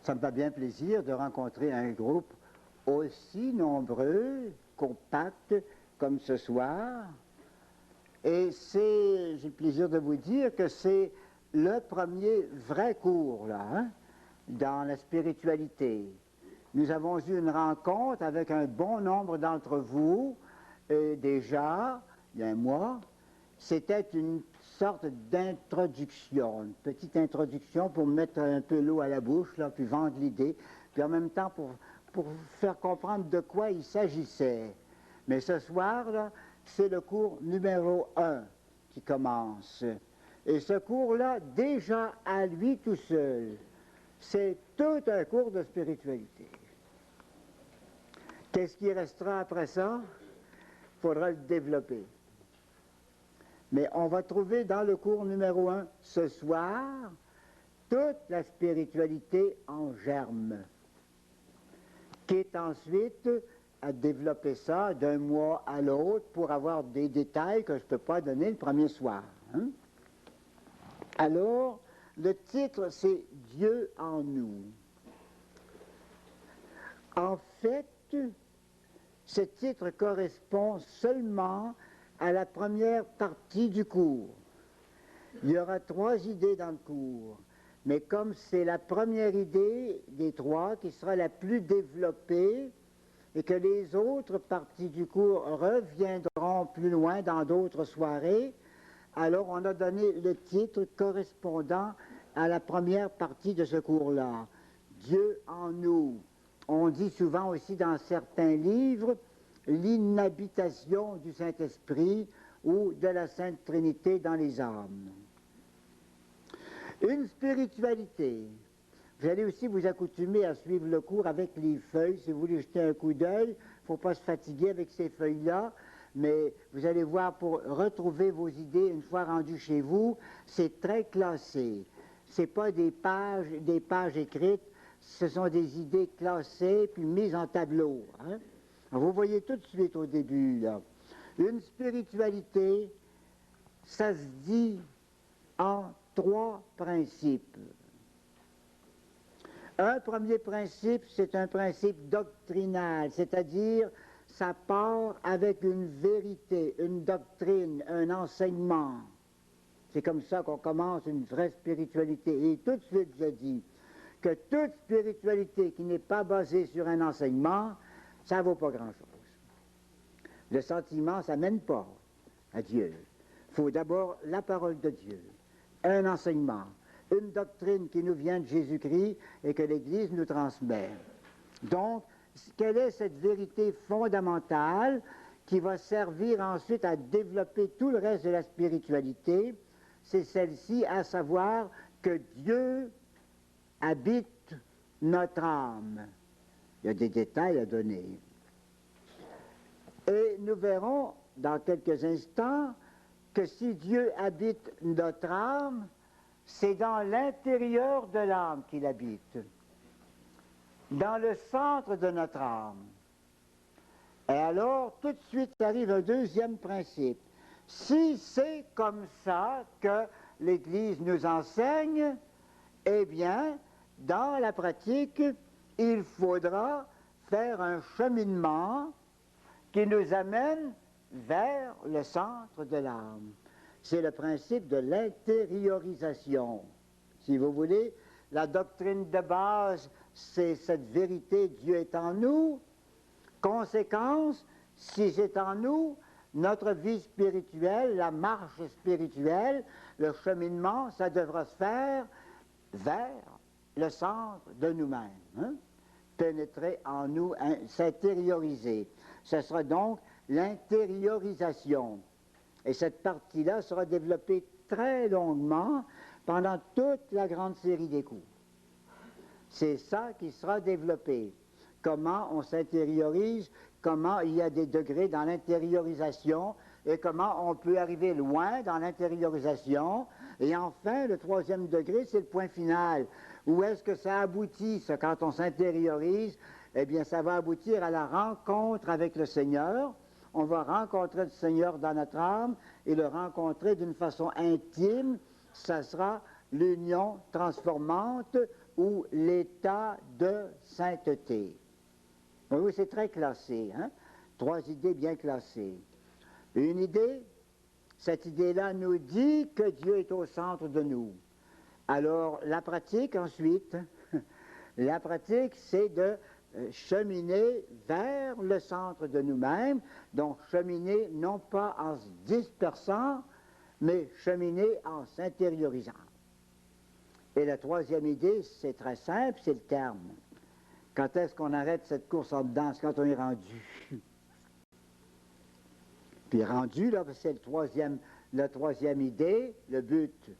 Ça me fait bien plaisir de rencontrer un groupe aussi nombreux, compact comme ce soir. Et j'ai le plaisir de vous dire que c'est le premier vrai cours, là, hein, dans la spiritualité. Nous avons eu une rencontre avec un bon nombre d'entre vous, déjà, il y a un mois. C'était une sorte d'introduction, une petite introduction pour mettre un peu l'eau à la bouche, là, puis vendre l'idée, puis en même temps pour faire comprendre de quoi il s'agissait. Mais ce soir, là, c'est le cours numéro 1 qui commence. Et ce cours-là, déjà à lui tout seul, c'est tout un cours de spiritualité. Qu'est-ce qui restera après ça? Il faudra le développer. Mais on va trouver dans le cours numéro 1 ce soir toute la spiritualité en germe, qui est ensuite à développer ça d'un mois à l'autre pour avoir des détails que je ne peux pas donner le premier soir. Hein? Alors, le titre, c'est « Dieu en nous ». En fait, ce titre correspond seulement à la première partie du cours. Il y aura 3 idées dans le cours, mais comme c'est la première idée des 3 qui sera la plus développée et que les autres parties du cours reviendront plus loin dans d'autres soirées, alors on a donné le titre correspondant à la première partie de ce cours-là, « Dieu en nous ». On dit souvent aussi dans certains livres l'inhabitation du Saint-Esprit ou de la Sainte Trinité dans les âmes. Une spiritualité. Vous allez aussi vous accoutumer à suivre le cours avec les feuilles. Si vous voulez jeter un coup d'œil, il ne faut pas se fatiguer avec ces feuilles-là, mais vous allez voir, pour retrouver vos idées une fois rendues chez vous, c'est très classé. Ce n'est pas des pages écrites, ce sont des idées classées puis mises en tableau. Hein? Vous voyez tout de suite au début, là. Une spiritualité, ça se dit en 3 principes. Un premier principe, c'est un principe doctrinal, c'est-à-dire ça part avec une vérité, une doctrine, un enseignement. C'est comme ça qu'on commence une vraie spiritualité. Et tout de suite, je dis que toute spiritualité qui n'est pas basée sur un enseignement, ça ne vaut pas grand-chose. Le sentiment, ça ne mène pas à Dieu. Il faut d'abord la parole de Dieu, un enseignement, une doctrine qui nous vient de Jésus-Christ et que l'Église nous transmet. Donc, quelle est cette vérité fondamentale qui va servir ensuite à développer tout le reste de la spiritualité? C'est celle-ci, à savoir que Dieu habite notre âme. Il y a des détails à donner. Et nous verrons dans quelques instants que si Dieu habite notre âme, c'est dans l'intérieur de l'âme qu'il habite, dans le centre de notre âme. Et alors, tout de suite arrive un deuxième principe. Si c'est comme ça que l'Église nous enseigne, eh bien, dans la pratique, il faudra faire un cheminement qui nous amène vers le centre de l'âme. C'est le principe de l'intériorisation. Si vous voulez, la doctrine de base, c'est cette vérité, Dieu est en nous. Conséquence, si c'est en nous, notre vie spirituelle, la marche spirituelle, le cheminement, ça devra se faire vers le centre de nous-mêmes. Hein? Pénétrer en nous, s'intérioriser. Ce sera donc l'intériorisation. Et cette partie-là sera développée très longuement pendant toute la grande série des cours. C'est ça qui sera développé. Comment on s'intériorise, comment il y a des degrés dans l'intériorisation et comment on peut arriver loin dans l'intériorisation. Et enfin, le 3e degré, c'est le point final. Où est-ce que ça aboutit, ça, quand on s'intériorise? Eh bien, ça va aboutir à la rencontre avec le Seigneur. On va rencontrer le Seigneur dans notre âme et le rencontrer d'une façon intime. Ça sera l'union transformante ou l'état de sainteté. Oui, c'est très classé, hein? 3 idées bien classées. Une idée, cette idée-là nous dit que Dieu est au centre de nous. Alors, la pratique ensuite, la pratique, c'est de cheminer vers le centre de nous-mêmes, donc cheminer non pas en se dispersant, mais cheminer en s'intériorisant. Et la 3e idée, c'est très simple, c'est le terme. Quand est-ce qu'on arrête cette course en dedans? C'est quand on est rendu. Puis rendu, là, c'est la troisième idée, le but.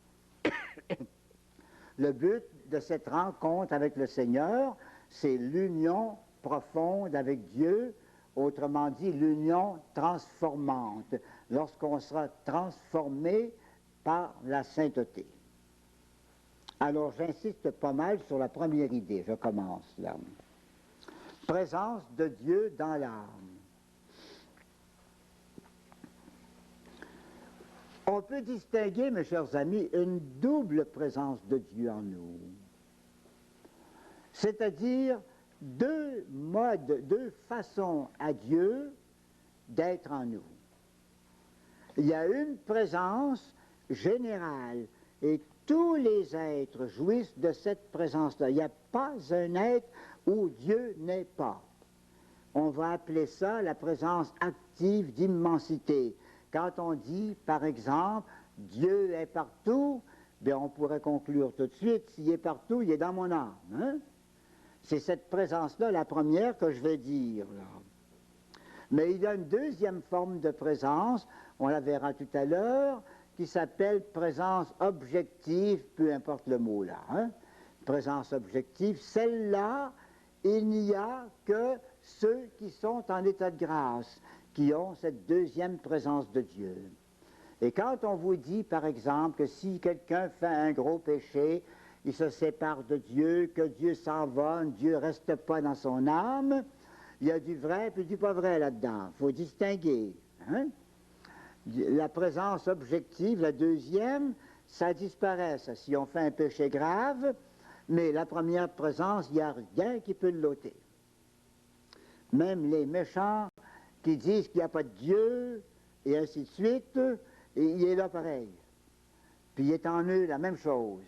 Le but de cette rencontre avec le Seigneur, c'est l'union profonde avec Dieu, autrement dit l'union transformante, lorsqu'on sera transformé par la sainteté. Alors j'insiste pas mal sur la première idée, je commence là. Présence de Dieu dans l'âme. On peut distinguer, mes chers amis, une double présence de Dieu en nous. C'est-à-dire 2 modes, 2 façons à Dieu d'être en nous. Il y a une présence générale et tous les êtres jouissent de cette présence-là. Il n'y a pas un être où Dieu n'est pas. On va appeler ça la présence active d'immensité. Quand on dit, par exemple, Dieu est partout, bien on pourrait conclure tout de suite, s'il est partout, il est dans mon âme. Hein? C'est cette présence-là, la première, que je vais dire. Là. Mais il y a une deuxième forme de présence, on la verra tout à l'heure, qui s'appelle présence objective, peu importe le mot là. Hein? Présence objective, celle-là, il n'y a que ceux qui sont en état de grâce, qui ont cette deuxième présence de Dieu. Et quand on vous dit, par exemple, que si quelqu'un fait un gros péché, il se sépare de Dieu, que Dieu s'en va, Dieu ne reste pas dans son âme, il y a du vrai et du pas vrai là-dedans. Il faut distinguer. Hein? La présence objective, la deuxième, ça disparaît, ça, si on fait un péché grave, mais la première présence, il n'y a rien qui peut l'ôter. Même les méchants qui disent qu'il n'y a pas de Dieu, et ainsi de suite, et il est là pareil. Puis il est en eux la même chose.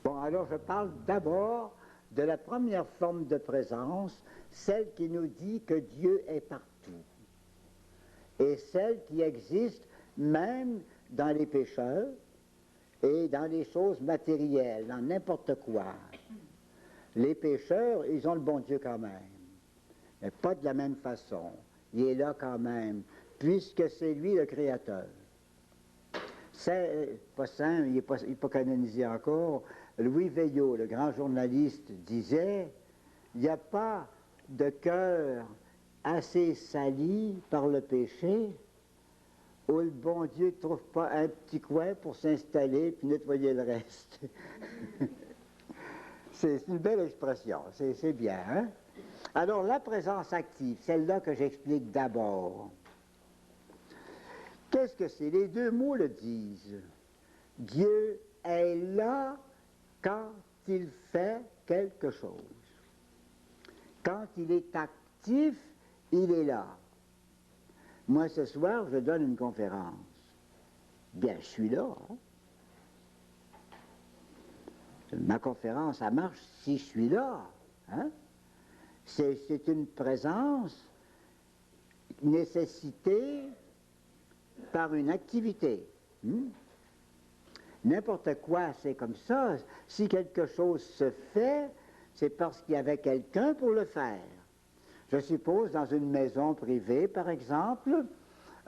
Bon, alors je parle d'abord de la première forme de présence, celle qui nous dit que Dieu est partout. Et celle qui existe même dans les pécheurs et dans les choses matérielles, dans n'importe quoi. Les pécheurs, ils ont le bon Dieu quand même, mais pas de la même façon. Il est là quand même, puisque c'est lui le Créateur. C'est pas saint, il n'est pas canonisé encore. Louis Veillot, le grand journaliste, disait « Il n'y a pas de cœur assez sali par le péché où le bon Dieu ne trouve pas un petit coin pour s'installer puis nettoyer le reste. » C'est une belle expression, c'est bien. Hein? Alors la présence active, celle-là que j'explique d'abord. Qu'est-ce que c'est? Les deux mots le disent. Dieu est là quand il fait quelque chose. Quand il est actif, il est là. Moi, ce soir, je donne une conférence. Bien, je suis là. Hein? Ma conférence, ça marche si je suis là. Hein? C'est une présence nécessitée par une activité. N'importe quoi, c'est comme ça. Si quelque chose se fait, c'est parce qu'il y avait quelqu'un pour le faire. Je suppose dans une maison privée, par exemple,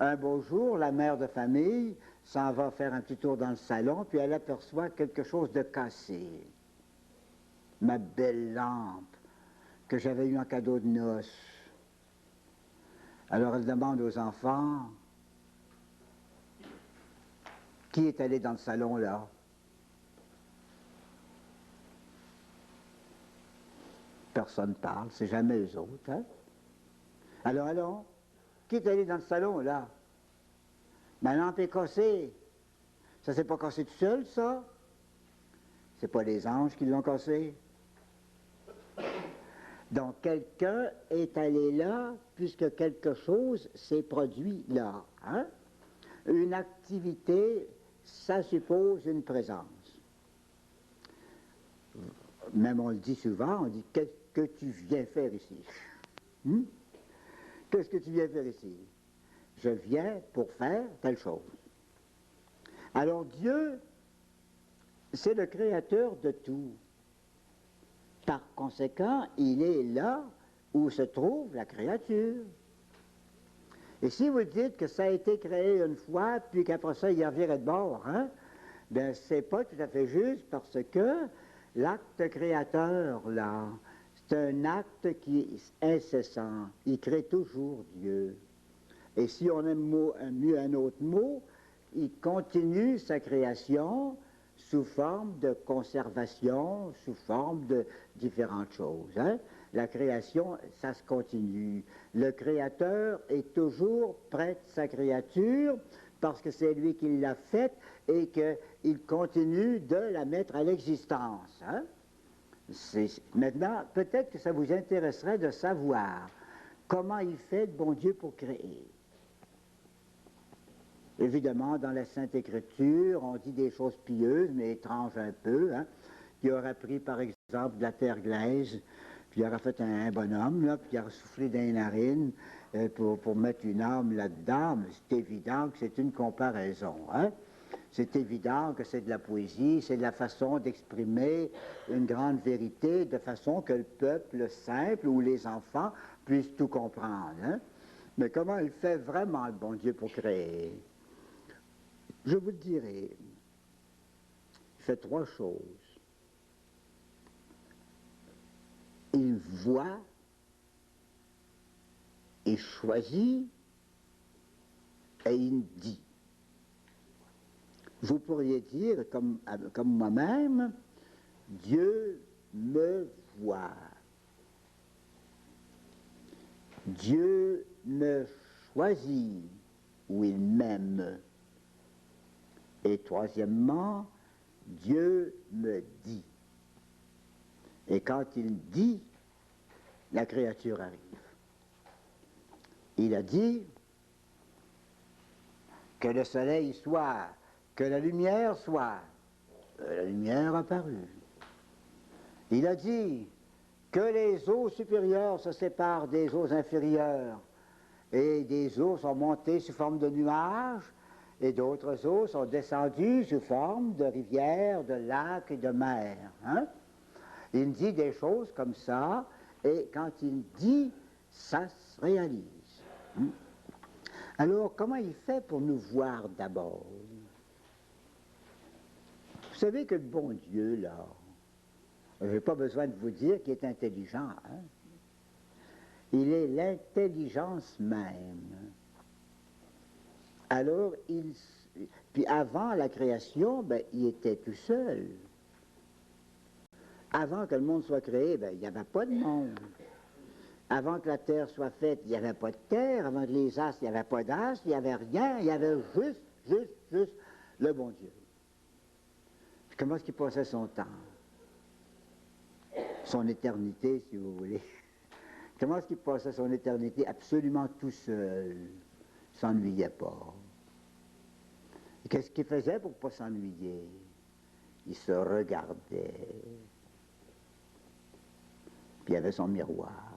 un beau jour, la mère de famille s'en va faire un petit tour dans le salon, puis elle aperçoit quelque chose de cassé. Ma belle lampe que j'avais eue en cadeau de noces. Alors elle demande aux enfants, qui est allé dans le salon là? Personne ne parle, c'est jamais eux autres. Hein? Alors, qui est allé dans le salon là? Ma lampe est cassée. Ça s'est pas cassé tout seul, ça? C'est pas les anges qui l'ont cassé. Donc quelqu'un est allé là puisque quelque chose s'est produit là. Hein? Une activité, ça suppose une présence. Même on le dit souvent, on dit « Qu'est-ce que tu viens faire ici? Qu'est-ce que tu viens faire ici? Je viens pour faire telle chose. » Alors Dieu, c'est le créateur de tout. Par conséquent, il est là où se trouve la créature. Et si vous dites que ça a été créé une fois, puis qu'après ça, il revirait de bord, hein, bien, c'est pas tout à fait juste parce que l'acte créateur, là, c'est un acte qui est incessant. Il crée toujours Dieu. Et si on aime mieux un autre mot, il continue sa création sous forme de conservation, sous forme de différentes choses. Hein? La création, ça se continue. Le Créateur est toujours près de sa créature parce que c'est lui qui l'a faite et qu'il continue de la mettre à l'existence. Hein? Maintenant, peut-être que ça vous intéresserait de savoir comment il fait le bon Dieu pour créer. Évidemment, dans la Sainte Écriture, on dit des choses pieuses, mais étranges un peu, hein, qui aurait pris, par exemple, de la terre glaise, puis il aurait fait un bonhomme, là, puis il aurait soufflé dans les narines pour mettre une âme là-dedans. Mais c'est évident que c'est une comparaison. Hein? C'est évident que c'est de la poésie, c'est de la façon d'exprimer une grande vérité, de façon que le peuple simple ou les enfants puissent tout comprendre. Hein? Mais comment il fait vraiment, le bon Dieu, pour créer? Je vous le dirai. Il fait trois choses. Il voit, il choisit et il dit. Vous pourriez dire, comme moi-même, Dieu me voit. Dieu me choisit ou il m'aime. Et troisièmement, Dieu me dit. Et quand il dit, la créature arrive. Il a dit que le soleil soit, que la lumière soit. La lumière a paru. Il a dit que les eaux supérieures se séparent des eaux inférieures et des eaux sont montées sous forme de nuages et d'autres eaux sont descendues sous forme de rivières, de lacs et de mers. Hein? Il dit des choses comme ça, et quand il dit, ça se réalise. Hein? Alors, comment il fait pour nous voir d'abord? Vous savez que le bon Dieu, là, je n'ai pas besoin de vous dire qu'il est intelligent. Hein? Il est l'intelligence même. Alors, puis avant la création, ben, il était tout seul. Avant que le monde soit créé, ben, il n'y avait pas de monde. Avant que la terre soit faite, il n'y avait pas de terre. Avant que les astres, il n'y avait pas d'astres. Il n'y avait rien. Il y avait juste le bon Dieu. Puis comment est-ce qu'il passait son temps? Son éternité, si vous voulez. Comment est-ce qu'il passait son éternité absolument tout seul? Il ne s'ennuyait pas. Et qu'est-ce qu'il faisait pour ne pas s'ennuyer? Il se regardait. Puis il y avait son miroir.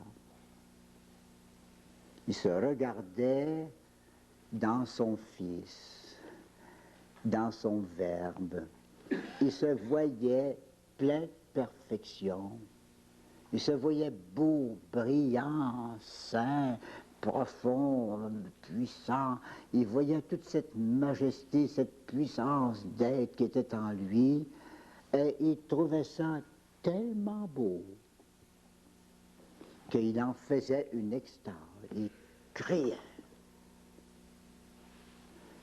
Il se regardait dans son Fils, dans son Verbe. Il se voyait plein de perfection. Il se voyait beau, brillant, saint, profond, puissant. Il voyait toute cette majesté, cette puissance d'être qui était en lui. Et il trouvait ça tellement beau qu'il en faisait une extase. Il criait.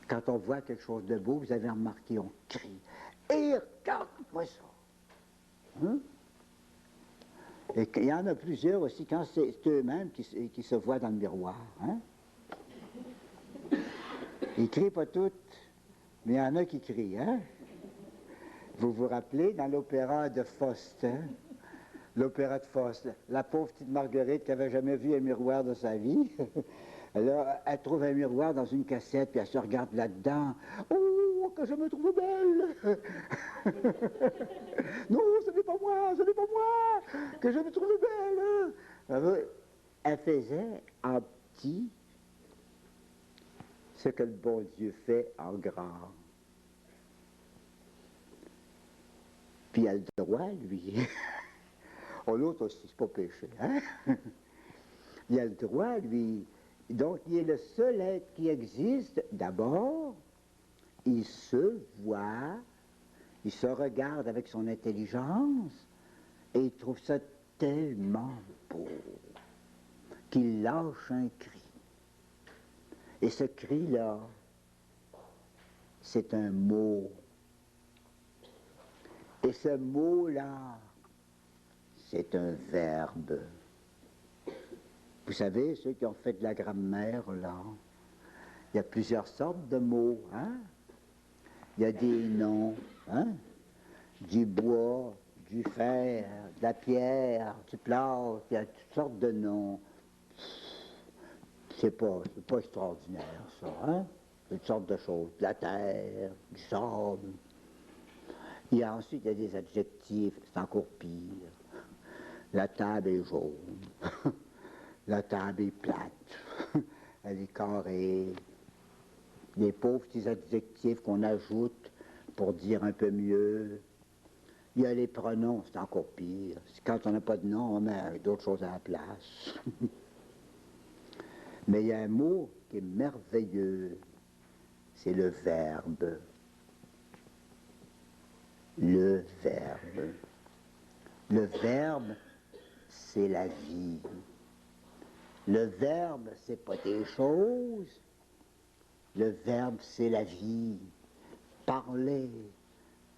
Quand on voit quelque chose de beau, vous avez remarqué, on crie. Et regarde-moi ça. Hein? Et il y en a plusieurs aussi, quand c'est eux-mêmes qui se voient dans le miroir. Hein? Ils crient pas toutes, Mais il y en a qui crient, hein? Vous vous rappelez, dans l'opéra de Faust, hein? L'opéra de Faust, la pauvre petite Marguerite qui n'avait jamais vu un miroir de sa vie, alors elle trouve un miroir dans une cassette, puis elle se regarde là-dedans. Oh, que je me trouve belle! Non, ce n'est pas moi, ce n'est pas moi, que je me trouve belle! Alors, elle faisait en petit ce que le bon Dieu fait en grand. Puis il a le droit, lui. Oh, l'autre aussi, c'est pas péché, hein? Il a le droit, lui. Donc, il est le seul être qui existe. D'abord, il se voit, il se regarde avec son intelligence, et il trouve ça tellement beau qu'il lâche un cri. Et ce cri-là, c'est un mot. Et ce mot-là, c'est un verbe. Vous savez, ceux qui ont fait de la grammaire, là, il y a plusieurs sortes de mots, hein? Il y a des noms, hein? Du bois, du fer, de la pierre, du plâtre, il y a toutes sortes de noms. C'est pas extraordinaire, ça, hein? Toutes sortes de choses, de la terre, du sable. Ensuite, il y a des adjectifs, c'est encore pire. La table est jaune. La table est plate. Elle est carrée. Les pauvres petits adjectifs qu'on ajoute pour dire un peu mieux. Il y a les pronoms, c'est encore pire. Quand on n'a pas de nom, on met d'autres choses à la place. Mais il y a un mot qui est merveilleux, c'est le verbe. Le verbe. Le verbe, c'est la vie. Le verbe, c'est pas des choses. Le verbe, c'est la vie. Parler,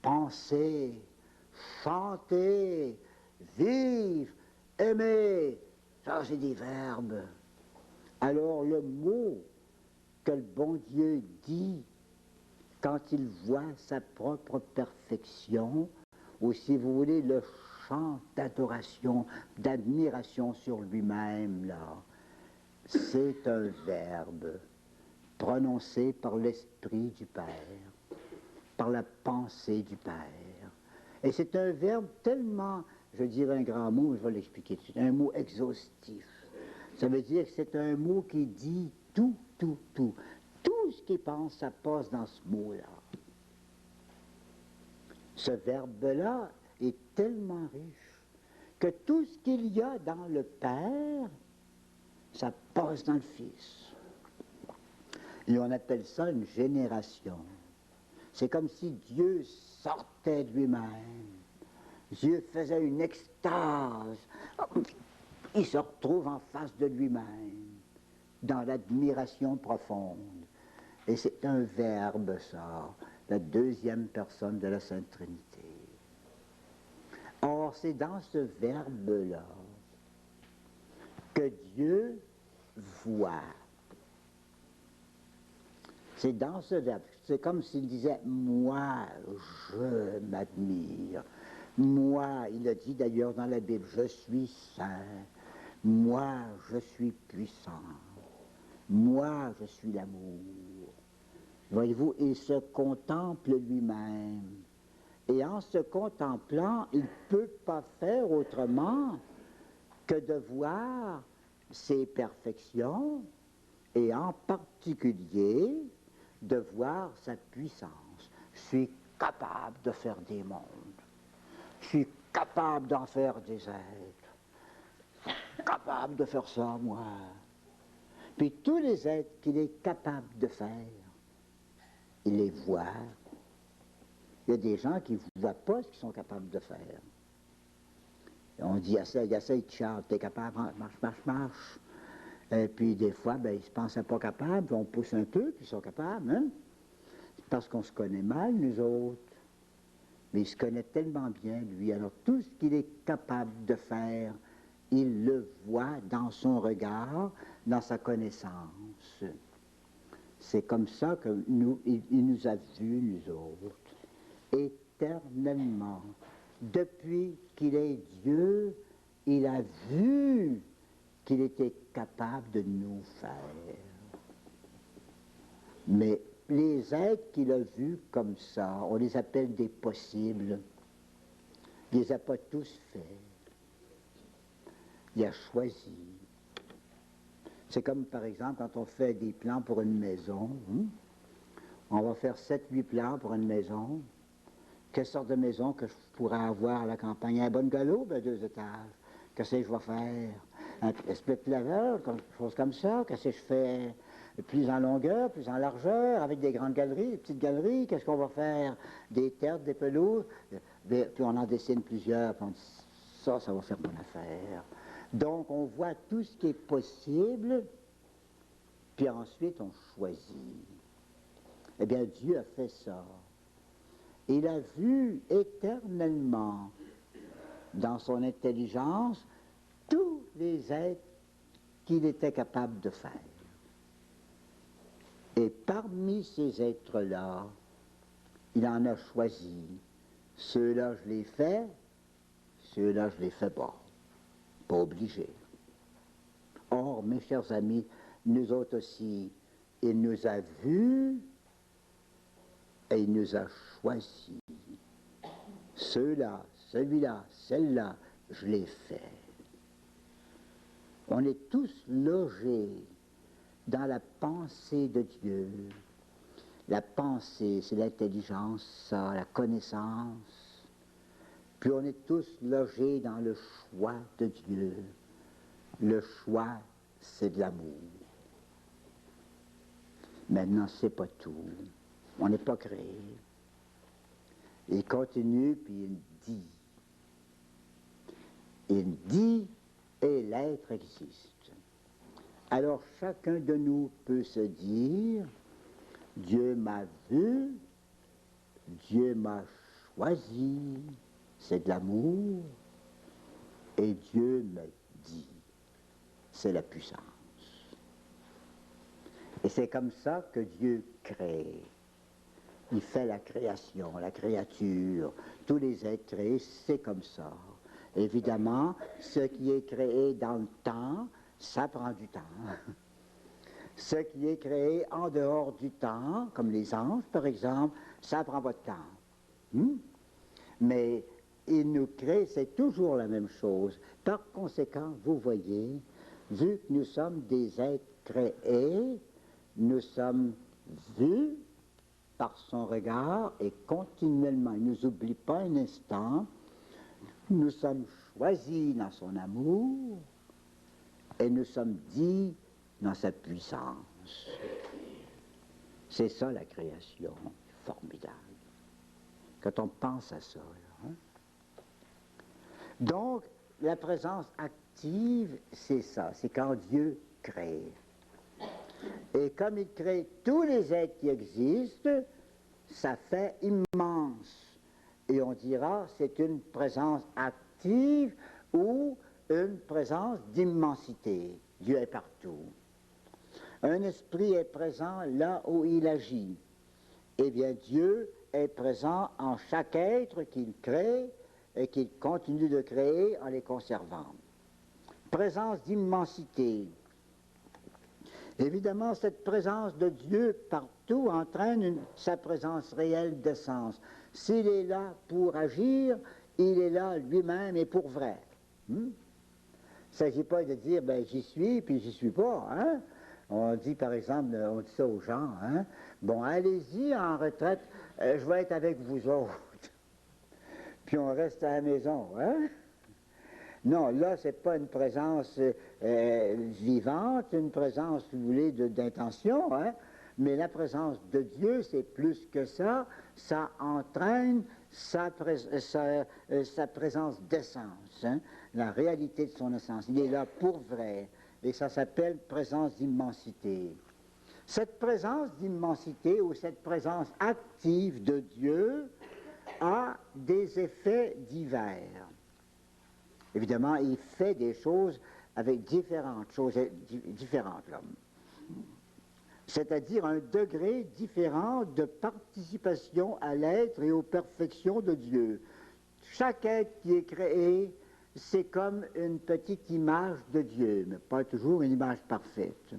penser, chanter, vivre, aimer, ça c'est des verbes. Alors le mot que le bon Dieu dit quand il voit sa propre perfection, ou si vous voulez le chant d'adoration, d'admiration sur lui-même, là, c'est un verbe prononcé par l'Esprit du Père, par la pensée du Père. Et c'est un verbe tellement, je dirais un grand mot, mais je vais l'expliquer, c'est un mot exhaustif. Ça veut dire que c'est un mot qui dit tout, tout, tout. Tout ce qu'il pense, ça passe dans ce mot-là. Ce verbe-là est tellement riche que tout ce qu'il y a dans le Père, ça passe dans le Fils. Et on appelle ça une génération. C'est comme si Dieu sortait de lui-même. Dieu faisait une extase. Il se retrouve en face de lui-même, dans l'admiration profonde. Et c'est un verbe, ça, la deuxième personne de la Sainte Trinité. Or, c'est dans ce verbe-là que Dieu voit. C'est dans ce verbe. C'est comme s'il disait « moi, je m'admire ». Moi, il a dit d'ailleurs dans la Bible, je suis saint. Moi, je suis puissant. Moi, je suis l'amour. Voyez-vous, il se contemple lui-même. Et en se contemplant, il ne peut pas faire autrement que de voir ses perfections et en particulier de voir sa puissance. Je suis capable de faire des mondes. Je suis capable d'en faire des êtres. Capable de faire ça, moi. Puis tous les êtres qu'il est capable de faire, il les voit. Il y a des gens qui ne voient pas ce qu'ils sont capables de faire. On dit, essaye, Charles, t'es capable, marche, marche, marche. Et puis des fois, ben, ils se pensaient pas capables, on pousse un peu, puis ils sont capables, hein? Parce qu'on se connaît mal, nous autres. Mais il se connaît tellement bien, lui. Alors tout ce qu'il est capable de faire, il le voit dans son regard, dans sa connaissance. C'est comme ça que il nous a vus, nous autres, éternellement. Depuis qu'il est Dieu, il a vu qu'il était capable de nous faire. Mais les êtres qu'il a vus comme ça, on les appelle des possibles. Il ne les a pas tous faits. Il a choisi. C'est comme par exemple quand on fait des plans pour une maison. On va faire 7-8 plans pour une maison. Quelle sorte de maison que je pourrais avoir à la campagne? Un bungalow, ben 2 étages. Qu'est-ce que je vais faire? Un split level, quelque chose comme ça. Qu'est-ce que je fais? Plus en longueur, plus en largeur, avec des grandes galeries, des petites galeries. Qu'est-ce qu'on va faire? Des terres, des pelouses. Puis on en dessine plusieurs. Puis on dit, ça va faire bonne affaire. Donc on voit tout ce qui est possible. Puis ensuite on choisit. Eh bien Dieu a fait ça. Il a vu éternellement, dans son intelligence, tous les êtres qu'il était capable de faire. Et parmi ces êtres-là, il en a choisi. Ceux-là, je les fais, ceux-là, je les fais pas. Pas obligé. Or, mes chers amis, nous autres aussi, il nous a vus et il nous a choisis. Ceux-là, celui-là, celle-là, je les fais. On est tous logés dans la pensée de Dieu. La pensée, c'est l'intelligence, ça, la connaissance. Puis on est tous logés dans le choix de Dieu. Le choix, c'est de l'amour. Maintenant, c'est pas tout. On n'est pas créé. Il continue, puis il dit. Il dit, et l'être existe. Alors chacun de nous peut se dire, Dieu m'a vu, Dieu m'a choisi, c'est de l'amour, et Dieu me dit, c'est la puissance. Et c'est comme ça que Dieu crée. Il fait la création, la créature, tous les êtres créés, c'est comme ça. Évidemment, ce qui est créé dans le temps, ça prend du temps. Ce qui est créé en dehors du temps, comme les anges par exemple, ça prend pas de temps. Mais il nous crée, c'est toujours la même chose. Par conséquent, vous voyez, vu que nous sommes des êtres créés, nous sommes vus par son regard et continuellement, il ne nous oublie pas un instant, nous sommes choisis dans son amour et nous sommes dits dans sa puissance. C'est ça la création, formidable. Quand on pense à ça. Là, Donc, la présence active, c'est ça, c'est quand Dieu crée. Et comme il crée tous les êtres qui existent, ça fait immense. Et on dira, c'est une présence active ou une présence d'immensité. Dieu est partout. Un esprit est présent là où il agit. Eh bien, Dieu est présent en chaque être qu'il crée et qu'il continue de créer en les conservant. Présence d'immensité. Évidemment, cette présence de Dieu partout entraîne sa présence réelle d'essence. S'il est là pour agir, il est là lui-même et pour vrai. Il ne s'agit pas de dire, ben j'y suis, puis j'y suis pas. Hein? On dit par exemple, on dit ça aux gens, hein? Bon, allez-y en retraite, je vais être avec vous autres. Puis on reste à la maison. Hein? Non, là, c'est pas une présence vivante, une présence, si vous voulez, d'intention, hein? Mais la présence de Dieu, c'est plus que ça. Ça entraîne sa présence d'essence, hein? La réalité de son essence. Il est là pour vrai. Et ça s'appelle présence d'immensité. Cette présence d'immensité ou cette présence active de Dieu a des effets divers. Évidemment, il fait des choses avec différentes choses différentes, l'homme. c'est-à-dire un degré différent de participation à l'être et aux perfections de Dieu. Chaque être qui est créé, c'est comme une petite image de Dieu, mais pas toujours une image parfaite.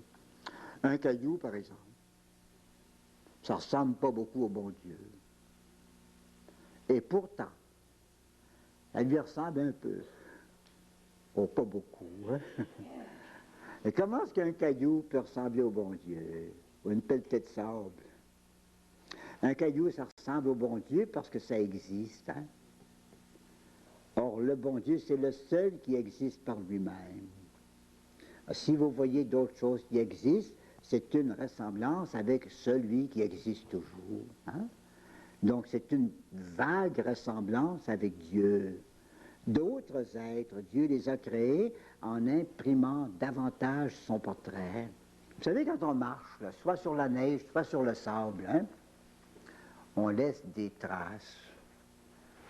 Un caillou, par exemple, ça ne ressemble pas beaucoup au bon Dieu. Et pourtant, elle lui ressemble un peu. Oh, pas beaucoup, hein? Et comment est-ce qu'un caillou peut ressembler au bon Dieu? Ou une pelletée de sable? Un caillou, ça ressemble au bon Dieu parce que ça existe, hein? Or, le bon Dieu, c'est le seul qui existe par lui-même. Si vous voyez d'autres choses qui existent, c'est une ressemblance avec celui qui existe toujours, hein? Donc, c'est une vague ressemblance avec Dieu. D'autres êtres, Dieu les a créés en imprimant davantage son portrait. Vous savez, quand on marche, là, soit sur la neige, soit sur le sable, hein, on laisse des traces.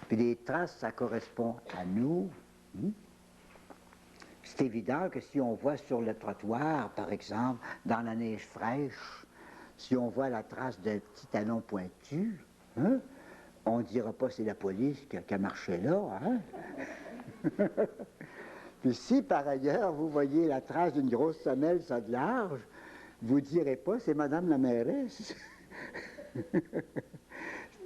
Puis les traces, ça correspond à nous. Hein? C'est évident que si on voit sur le trottoir, par exemple, dans la neige fraîche, si on voit la trace d'un petit talon pointu, hein, on ne dira pas c'est la police qui a marché là. Hein? Puis si par ailleurs vous voyez la trace d'une grosse semelle ça de large, vous ne direz pas c'est Madame la mairesse.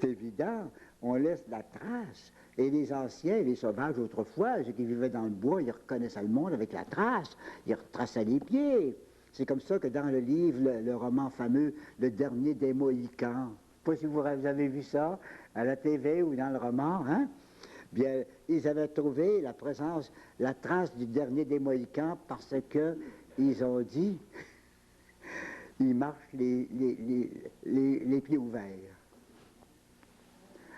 C'est évident, on laisse la trace. Et les anciens, les sauvages autrefois, ceux qui vivaient dans le bois, ils reconnaissaient le monde avec la trace, ils retraçaient les pieds. C'est comme ça que dans le livre, le roman fameux, Le Dernier des Mohicans, je ne sais pas si vous avez vu ça à la TV ou dans le roman, hein? Bien, ils avaient trouvé la présence, la trace du dernier des Mohicans parce que ils ont dit, ils marchent les pieds ouverts.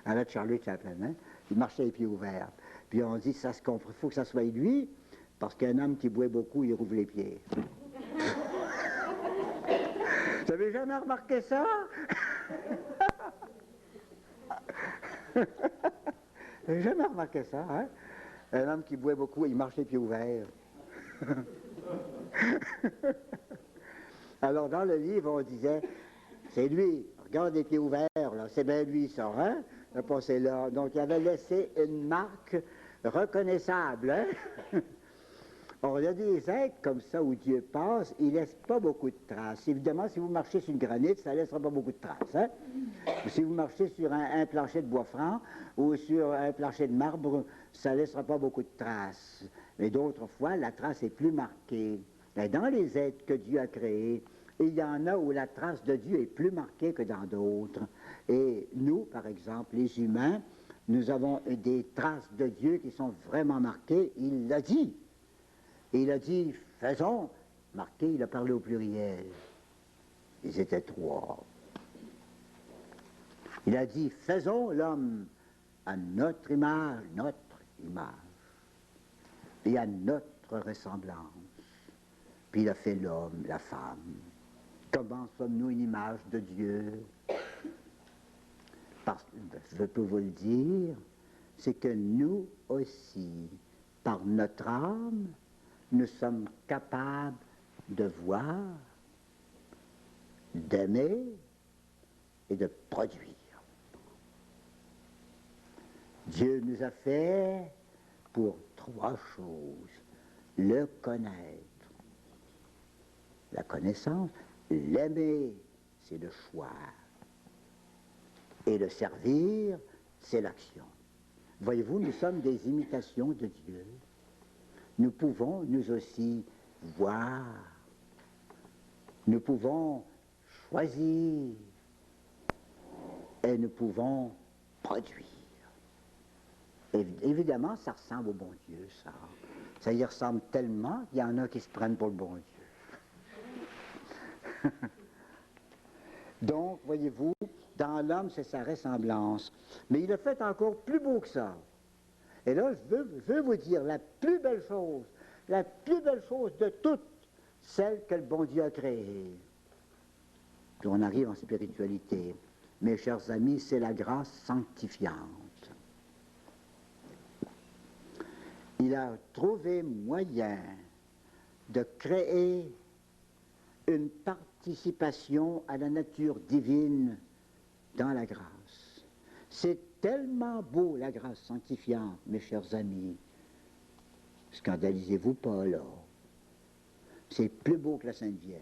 À la Charlie Chaplin, hein? Il marchait les pieds ouverts. Puis on dit, ça se comprend, il faut que ça soit lui, parce qu'un homme qui boit beaucoup, il rouvre les pieds. Vous avez jamais remarqué ça? Vous avez jamais remarqué ça, hein? Un homme qui boit beaucoup, il marche les pieds ouverts. Alors dans le livre, on disait, c'est lui, regarde les pieds ouverts, là, c'est bien lui ça, hein? Le passé là. Donc il avait laissé une marque reconnaissable, hein? Or, il y a des êtres comme ça où Dieu passe, il ne laisse pas beaucoup de traces. Évidemment, si vous marchez sur une granite, ça ne laissera pas beaucoup de traces, hein? Si vous marchez sur un plancher de bois franc ou sur un plancher de marbre, ça ne laissera pas beaucoup de traces. Mais d'autres fois, la trace est plus marquée. Et dans les êtres que Dieu a créés, il y en a où la trace de Dieu est plus marquée que dans d'autres. Et nous, par exemple, les humains, nous avons des traces de Dieu qui sont vraiment marquées. Il l'a dit. Et il a dit, faisons. Marqué, il a parlé au pluriel. Ils étaient trois. Il a dit, faisons l'homme à notre image, et à notre ressemblance. Puis il a fait l'homme, la femme. Comment sommes-nous une image de Dieu? Parce que, je peux vous le dire, c'est que nous aussi, par notre âme, nous sommes capables de voir, d'aimer et de produire. Dieu nous a fait pour trois choses. Le connaître, la connaissance, l'aimer, c'est le choix. Et le servir, c'est l'action. Voyez-vous, nous sommes des imitations de Dieu. Nous pouvons, nous aussi, voir. Nous pouvons choisir. Et nous pouvons produire. Évidemment, ça ressemble au bon Dieu, ça. Ça y ressemble tellement qu'il y en a qui se prennent pour le bon Dieu. Donc, voyez-vous, dans l'homme, c'est sa ressemblance. Mais il a fait encore plus beau que ça. Et là, je veux vous dire, la plus belle chose de toutes celles que le bon Dieu a créées. Puis on arrive en spiritualité. Mes chers amis, c'est la grâce sanctifiante. Il a trouvé moyen de créer une participation à la nature divine dans la grâce. C'est tellement beau la grâce sanctifiante, mes chers amis. Scandalisez-vous pas là. C'est plus beau que la Sainte Vierge.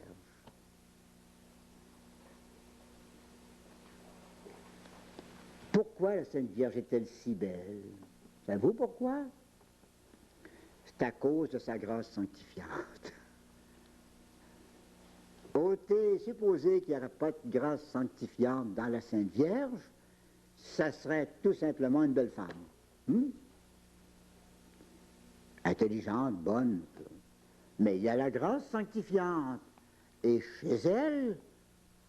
Pourquoi la Sainte Vierge est-elle si belle? Savez-vous pourquoi? C'est à cause de sa grâce sanctifiante. Ôtez, supposez qu'il n'y aurait pas de grâce sanctifiante dans la Sainte Vierge, ça serait tout simplement une belle femme. Intelligente, bonne. Mais il y a la grâce sanctifiante. Et chez elle,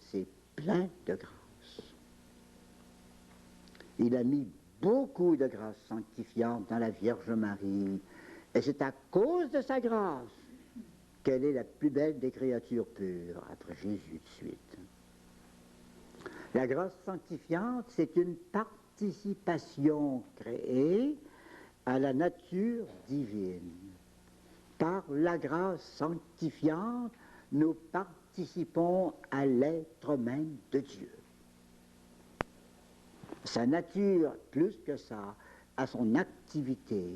c'est plein de grâce. Il a mis beaucoup de grâce sanctifiante dans la Vierge Marie. Et c'est à cause de sa grâce qu'elle est la plus belle des créatures pures, après Jésus de suite. La grâce sanctifiante, c'est une participation créée à la nature divine. Par la grâce sanctifiante, nous participons à l'être même de Dieu. Sa nature, plus que ça, à son activité.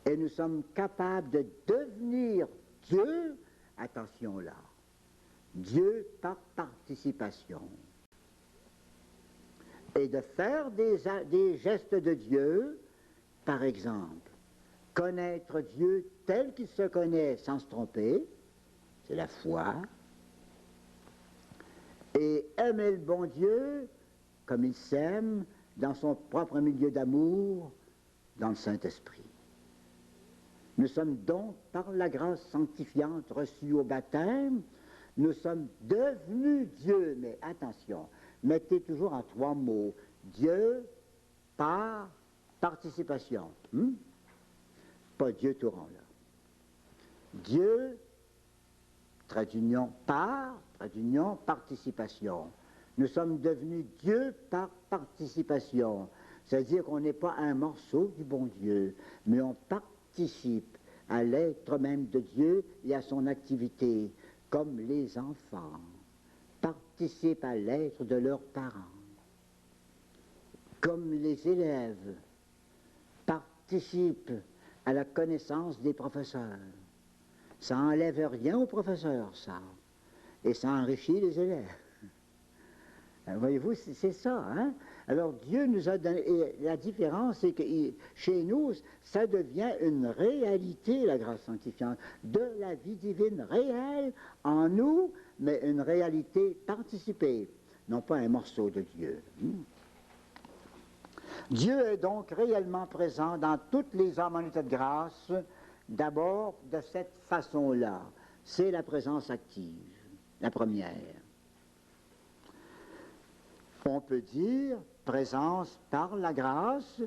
Et nous sommes capables de devenir Dieu, attention là, Dieu par participation. Et de faire des gestes de Dieu, par exemple, connaître Dieu tel qu'il se connaît sans se tromper, c'est la foi, et aimer le bon Dieu comme il s'aime dans son propre milieu d'amour, dans le Saint-Esprit. Nous sommes donc, par la grâce sanctifiante reçue au baptême, nous sommes devenus Dieu, mais attention, mettez toujours en 3 mots, Dieu par participation. Pas Dieu tout rond là. Dieu, trait d'union par, trait d'union, participation. Nous sommes devenus Dieu par participation. C'est-à-dire qu'on n'est pas un morceau du bon Dieu, mais on participe à l'être même de Dieu et à son activité, comme les enfants participent à l'être de leurs parents, comme les élèves participent à la connaissance des professeurs. Ça n'enlève rien aux professeurs, ça, et ça enrichit les élèves. Voyez-vous, c'est ça, hein? Alors Dieu nous a donné, et la différence c'est que chez nous, ça devient une réalité, la grâce sanctifiante, de la vie divine réelle en nous, mais une réalité participée, non pas un morceau de Dieu. Dieu est donc réellement présent dans toutes les âmes en état de grâce, d'abord de cette façon-là. C'est la présence active, la première. On peut dire, présence par la grâce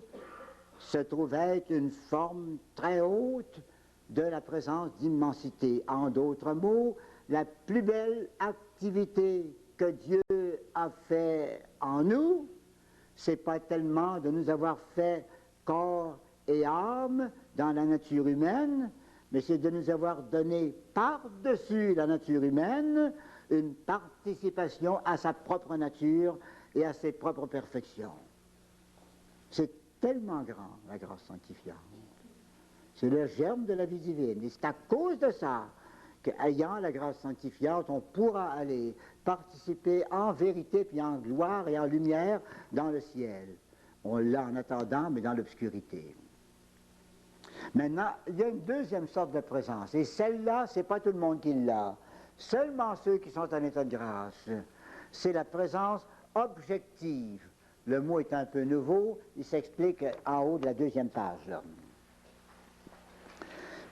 se trouve être une forme très haute de la présence d'immensité. En d'autres mots, la plus belle activité que Dieu a fait en nous, c'est pas tellement de nous avoir fait corps et âme dans la nature humaine, mais c'est de nous avoir donné par-dessus la nature humaine une participation à sa propre nature et à ses propres perfections. C'est tellement grand, la grâce sanctifiante. C'est le germe de la vie divine. Et c'est à cause de ça qu'ayant la grâce sanctifiante, on pourra aller participer en vérité, puis en gloire et en lumière dans le ciel. On l'a en attendant, mais dans l'obscurité. Maintenant, il y a une deuxième sorte de présence, et celle-là, c'est pas tout le monde qui l'a. Seulement ceux qui sont en état de grâce. C'est la présence objective. Le mot est un peu nouveau, il s'explique en haut de la 2e page. Là.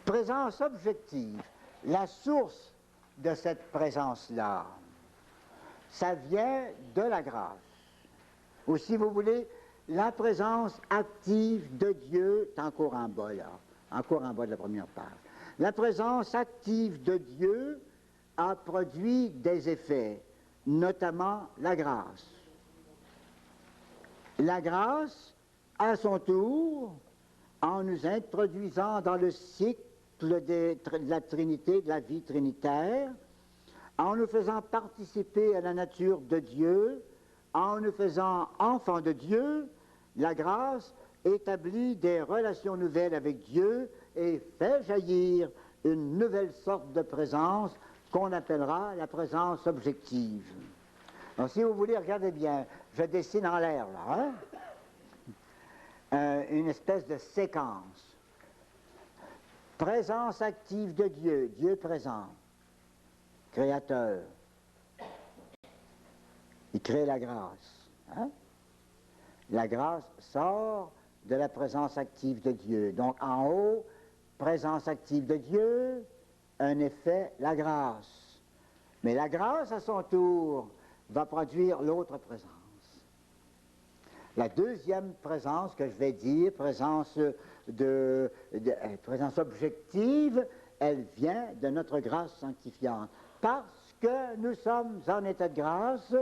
Présence objective. La source de cette présence-là, ça vient de la grâce. Ou si vous voulez, la présence active de Dieu, c'est encore en bas là, encore en bas de la première page. La présence active de Dieu a produit des effets, notamment la grâce. La grâce, à son tour, en nous introduisant dans le cycle de la Trinité, de la vie trinitaire, en nous faisant participer à la nature de Dieu, en nous faisant enfants de Dieu, la grâce établit des relations nouvelles avec Dieu et fait jaillir une nouvelle sorte de présence qu'on appellera la présence objective. Donc, si vous voulez, regardez bien, je dessine en l'air, là, hein? Une espèce de séquence. Présence active de Dieu, Dieu présent, créateur. Il crée la grâce. Hein? La grâce sort de la présence active de Dieu. Donc, en haut, présence active de Dieu, un effet, la grâce. Mais la grâce, à son tour, va produire l'autre présence. La deuxième présence que je vais dire, présence présence objective, elle vient de notre grâce sanctifiante. Parce que nous sommes en état de grâce,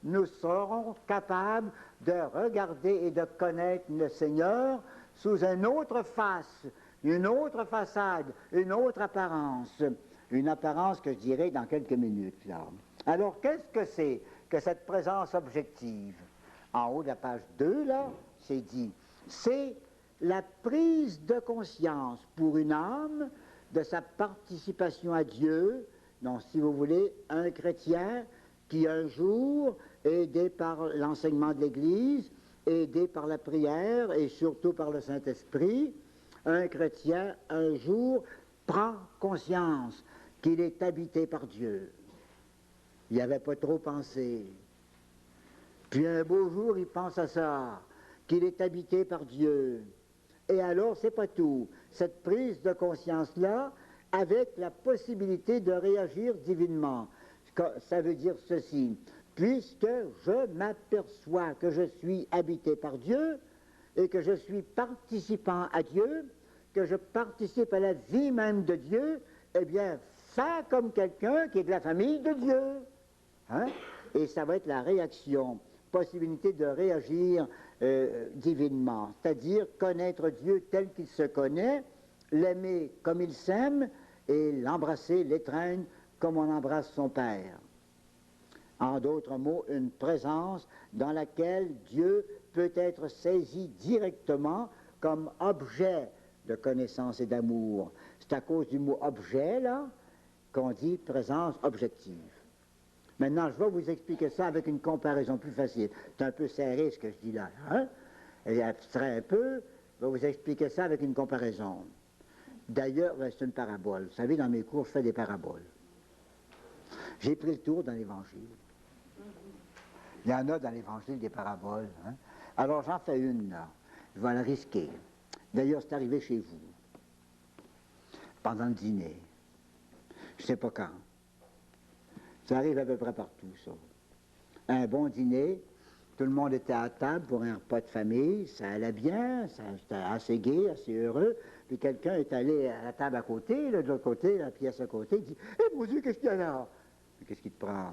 nous serons capables de regarder et de connaître le Seigneur sous une autre face, une autre façade, une autre apparence. Une apparence que je dirai dans quelques minutes, là. Alors, qu'est-ce que c'est que cette présence objective? En haut de la page 2, là, c'est dit, c'est la prise de conscience pour une âme de sa participation à Dieu. Donc, si vous voulez, un chrétien qui un jour, aidé par l'enseignement de l'Église, aidé par la prière et surtout par le Saint-Esprit, un chrétien un jour prend conscience qu'il est habité par Dieu. Il n'y avait pas trop pensé. Puis un beau jour, il pense à ça, qu'il est habité par Dieu. Et alors, c'est pas tout. Cette prise de conscience-là, avec la possibilité de réagir divinement. Ça veut dire ceci. Puisque je m'aperçois que je suis habité par Dieu et que je suis participant à Dieu, que je participe à la vie même de Dieu, eh bien, ça comme quelqu'un qui est de la famille de Dieu. Hein? Et ça va être la réaction, possibilité de réagir divinement, c'est-à-dire connaître Dieu tel qu'il se connaît, l'aimer comme il s'aime et l'embrasser, l'étreindre comme on embrasse son Père. En d'autres mots, une présence dans laquelle Dieu peut être saisi directement comme objet de connaissance et d'amour. C'est à cause du mot objet, là, qu'on dit présence objective. Maintenant, je vais vous expliquer ça avec une comparaison plus facile. C'est un peu serré ce que je dis là, hein? Et abstrait un peu, je vais vous expliquer ça avec une comparaison. D'ailleurs, c'est une parabole. Vous savez, dans mes cours, je fais des paraboles. J'ai pris le tour dans l'Évangile. Il y en a dans l'Évangile des paraboles. Hein? Alors, j'en fais une, là. Je vais la risquer. D'ailleurs, c'est arrivé chez vous, pendant le dîner. Je ne sais pas quand. Ça arrive à peu près partout, ça. Un bon dîner, tout le monde était à table pour un repas de famille, ça allait bien, c'était assez gai, assez heureux. Puis quelqu'un est allé à la table à côté, là, de l'autre côté, la pièce à côté, il dit « Eh mon Dieu, qu'est-ce qu'il y a là? » Qu'est-ce qui te prend?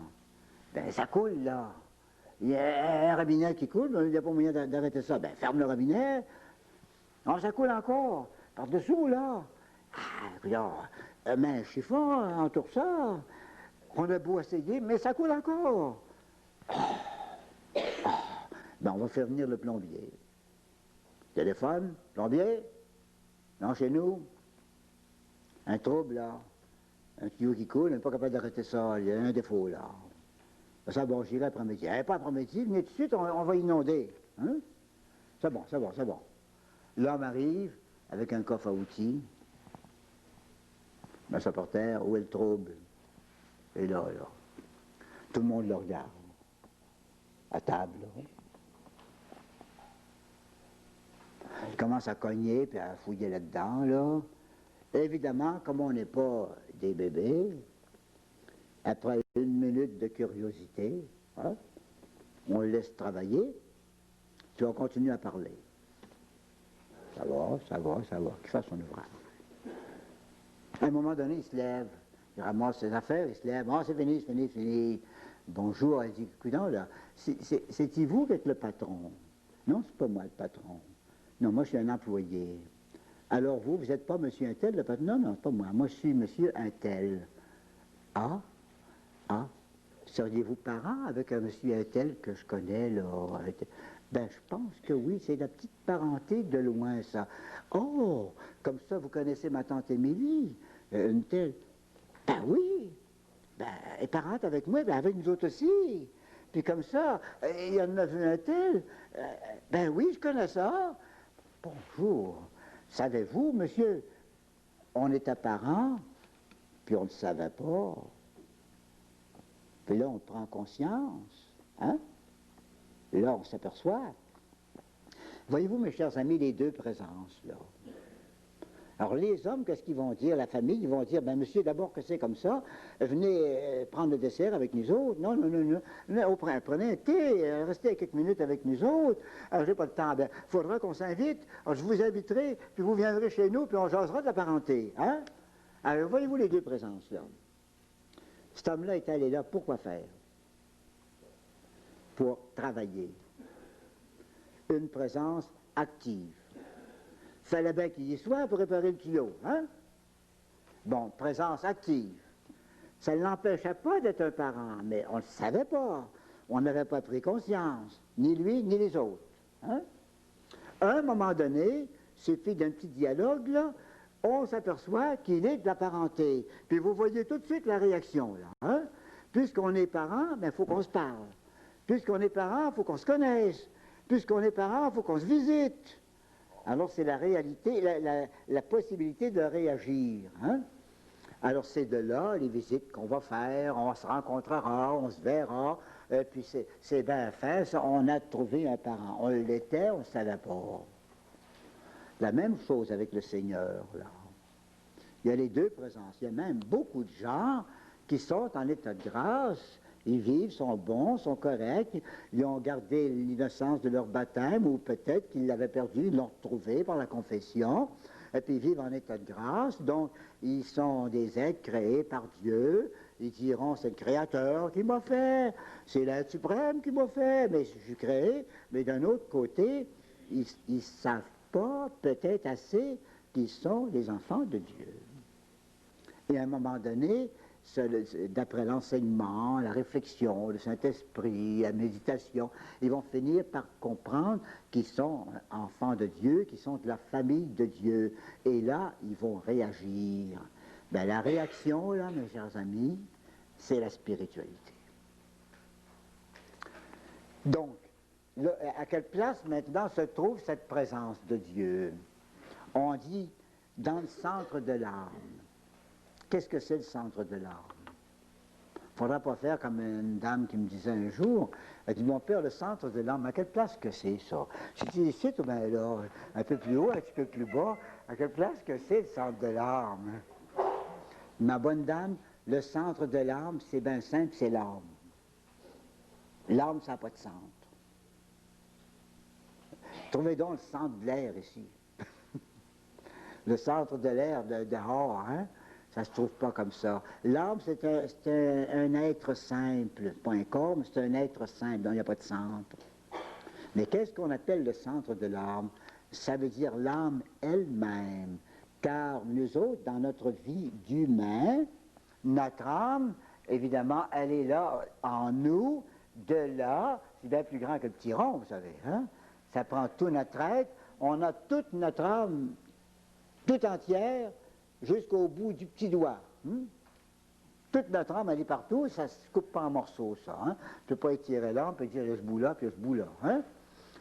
Ben, ça coule, là. Il y a un robinet qui coule, mais il n'y a pas moyen d'arrêter ça. Ben, ferme le robinet. Non, ça coule encore. Par-dessous, là. Ah, regarde, un chiffon, entoure ça. On a beau essayer, mais ça coule encore. Ben, on va faire venir le plombier. Téléphone, plombier? Non, chez nous? Un trouble, là. Un tuyau qui coule, on n'est pas capable d'arrêter ça. Il y a un défaut, là. Ça, bon, j'irai après-midi. Pas après-midi, venez tout de suite, on va inonder. Hein? C'est bon, c'est bon, c'est bon. L'homme arrive avec un coffre à outils. Ben, ça par terre, où est le trouble? Et là, tout le monde le regarde. À table, là. Il commence à cogner, puis à fouiller là-dedans, là. Évidemment, comme on n'est pas des bébés, après une minute de curiosité, hein, on le laisse travailler, puis on continue à parler. Ça va, ça va, ça va, qu'il fasse son ouvrage. À un moment donné, il se lève, il ramasse ses affaires, il se lève, « Ah, c'est fini, c'est fini, c'est fini. » Bonjour, elle dit, « Coudonc, là, c'est-il vous qui êtes le patron? » « Non, c'est pas moi le patron. Non, moi je suis un employé. » « Alors vous n'êtes pas monsieur un tel le patron? » « Non, non, pas moi. Moi je suis monsieur un tel. » « Ah? Ah, seriez-vous parent avec un monsieur un tel que je connais, là? Ben, je pense que oui, c'est la petite parenté de loin, ça. Oh, comme ça, vous connaissez ma tante Émilie, une telle. Ben oui, ben, elle est parente avec moi, ben avec nous autres aussi. Puis comme ça, il y en a vu un tel. Ben oui, je connais ça. Bonjour. Savez-vous, monsieur, on était parents, puis on ne savait pas. Puis là, on prend conscience. Hein? Là, on s'aperçoit. Voyez-vous, mes chers amis, les deux présences, là. Alors, les hommes, qu'est-ce qu'ils vont dire? La famille, ils vont dire, ben monsieur, d'abord que c'est comme ça, venez prendre le dessert avec nous autres. Non, non, non, non. Prenez un thé, restez quelques minutes avec nous autres. Alors, j'ai pas le temps. Ben, il faudra qu'on s'invite. Alors, je vous inviterai, puis vous viendrez chez nous, puis on jasera de la parenté. Hein? Alors, voyez-vous les deux présences, là. Cet homme-là est allé là, pour quoi faire? Pour travailler. Une présence active. Fallait bien qu'il y soit pour réparer le tuyau, hein? Bon, présence active. Ça ne l'empêchait pas d'être un parent, mais on ne le savait pas. On n'avait pas pris conscience, ni lui, ni les autres. Hein? À un moment donné, suffit d'un petit dialogue, là, on s'aperçoit qu'il est de la parenté. Puis vous voyez tout de suite la réaction, là. Hein? Puisqu'on est parents, il faut qu'on se parle. Puisqu'on est parents, il faut qu'on se connaisse. Puisqu'on est parents, il faut qu'on se visite. Alors c'est la réalité, la possibilité de réagir. Hein? Alors c'est de là les visites qu'on va faire, on se rencontrera, on se verra, puis c'est bien fait, ça, on a trouvé un parent. On l'était, on ne savait pas. La même chose avec le Seigneur, là. Il y a les deux présences. Il y a même beaucoup de gens qui sont en état de grâce. Ils vivent, sont bons, sont corrects, ils ont gardé l'innocence de leur baptême, ou peut-être qu'ils l'avaient perdu, ils l'ont retrouvé par la confession, et puis ils vivent en état de grâce, donc ils sont des êtres créés par Dieu, ils diront c'est le Créateur qui m'a fait, c'est l'être suprême qui m'a fait, mais je suis créé, mais d'un autre côté, ils ne savent pas peut-être assez qu'ils sont les enfants de Dieu. Et à un moment donné, d'après l'enseignement, la réflexion, le Saint-Esprit, la méditation, ils vont finir par comprendre qu'ils sont enfants de Dieu, qu'ils sont de la famille de Dieu. Et là, ils vont réagir. Ben, la réaction, là, mes chers amis, c'est la spiritualité. Donc, là, à quelle place maintenant se trouve cette présence de Dieu? On dit dans le centre de l'âme. Qu'est-ce que c'est le centre de l'âme? Il ne faudra pas faire comme une dame qui me disait un jour, elle dit, mon père, le centre de l'âme, à quelle place que c'est ça? J'ai dit, ici, ou bien là, un peu plus haut, un petit peu plus bas, à quelle place que c'est le centre de l'âme? Ma bonne dame, le centre de l'âme, c'est bien simple, c'est l'âme. L'âme, ça n'a pas de centre. Trouvez donc le centre de l'air ici. Le centre de l'air dehors, hein? Ça ne se trouve pas comme ça. L'âme, c'est un être simple. Pas un corps, mais c'est un être simple, donc il n'y a pas de centre. Mais qu'est-ce qu'on appelle le centre de l'âme? Ça veut dire l'âme elle-même. Car nous autres, dans notre vie d'humain, notre âme, évidemment, elle est là en nous. De là, c'est bien plus grand que le petit rond, vous savez. Hein? Ça prend tout notre être. On a toute notre âme tout entière jusqu'au bout du petit doigt. Toute notre âme, elle est partout, ça ne se coupe pas en morceaux, ça. Hein? On ne peut pas étirer là, on peut dire ce bout-là, puis ce bout-là. Hein?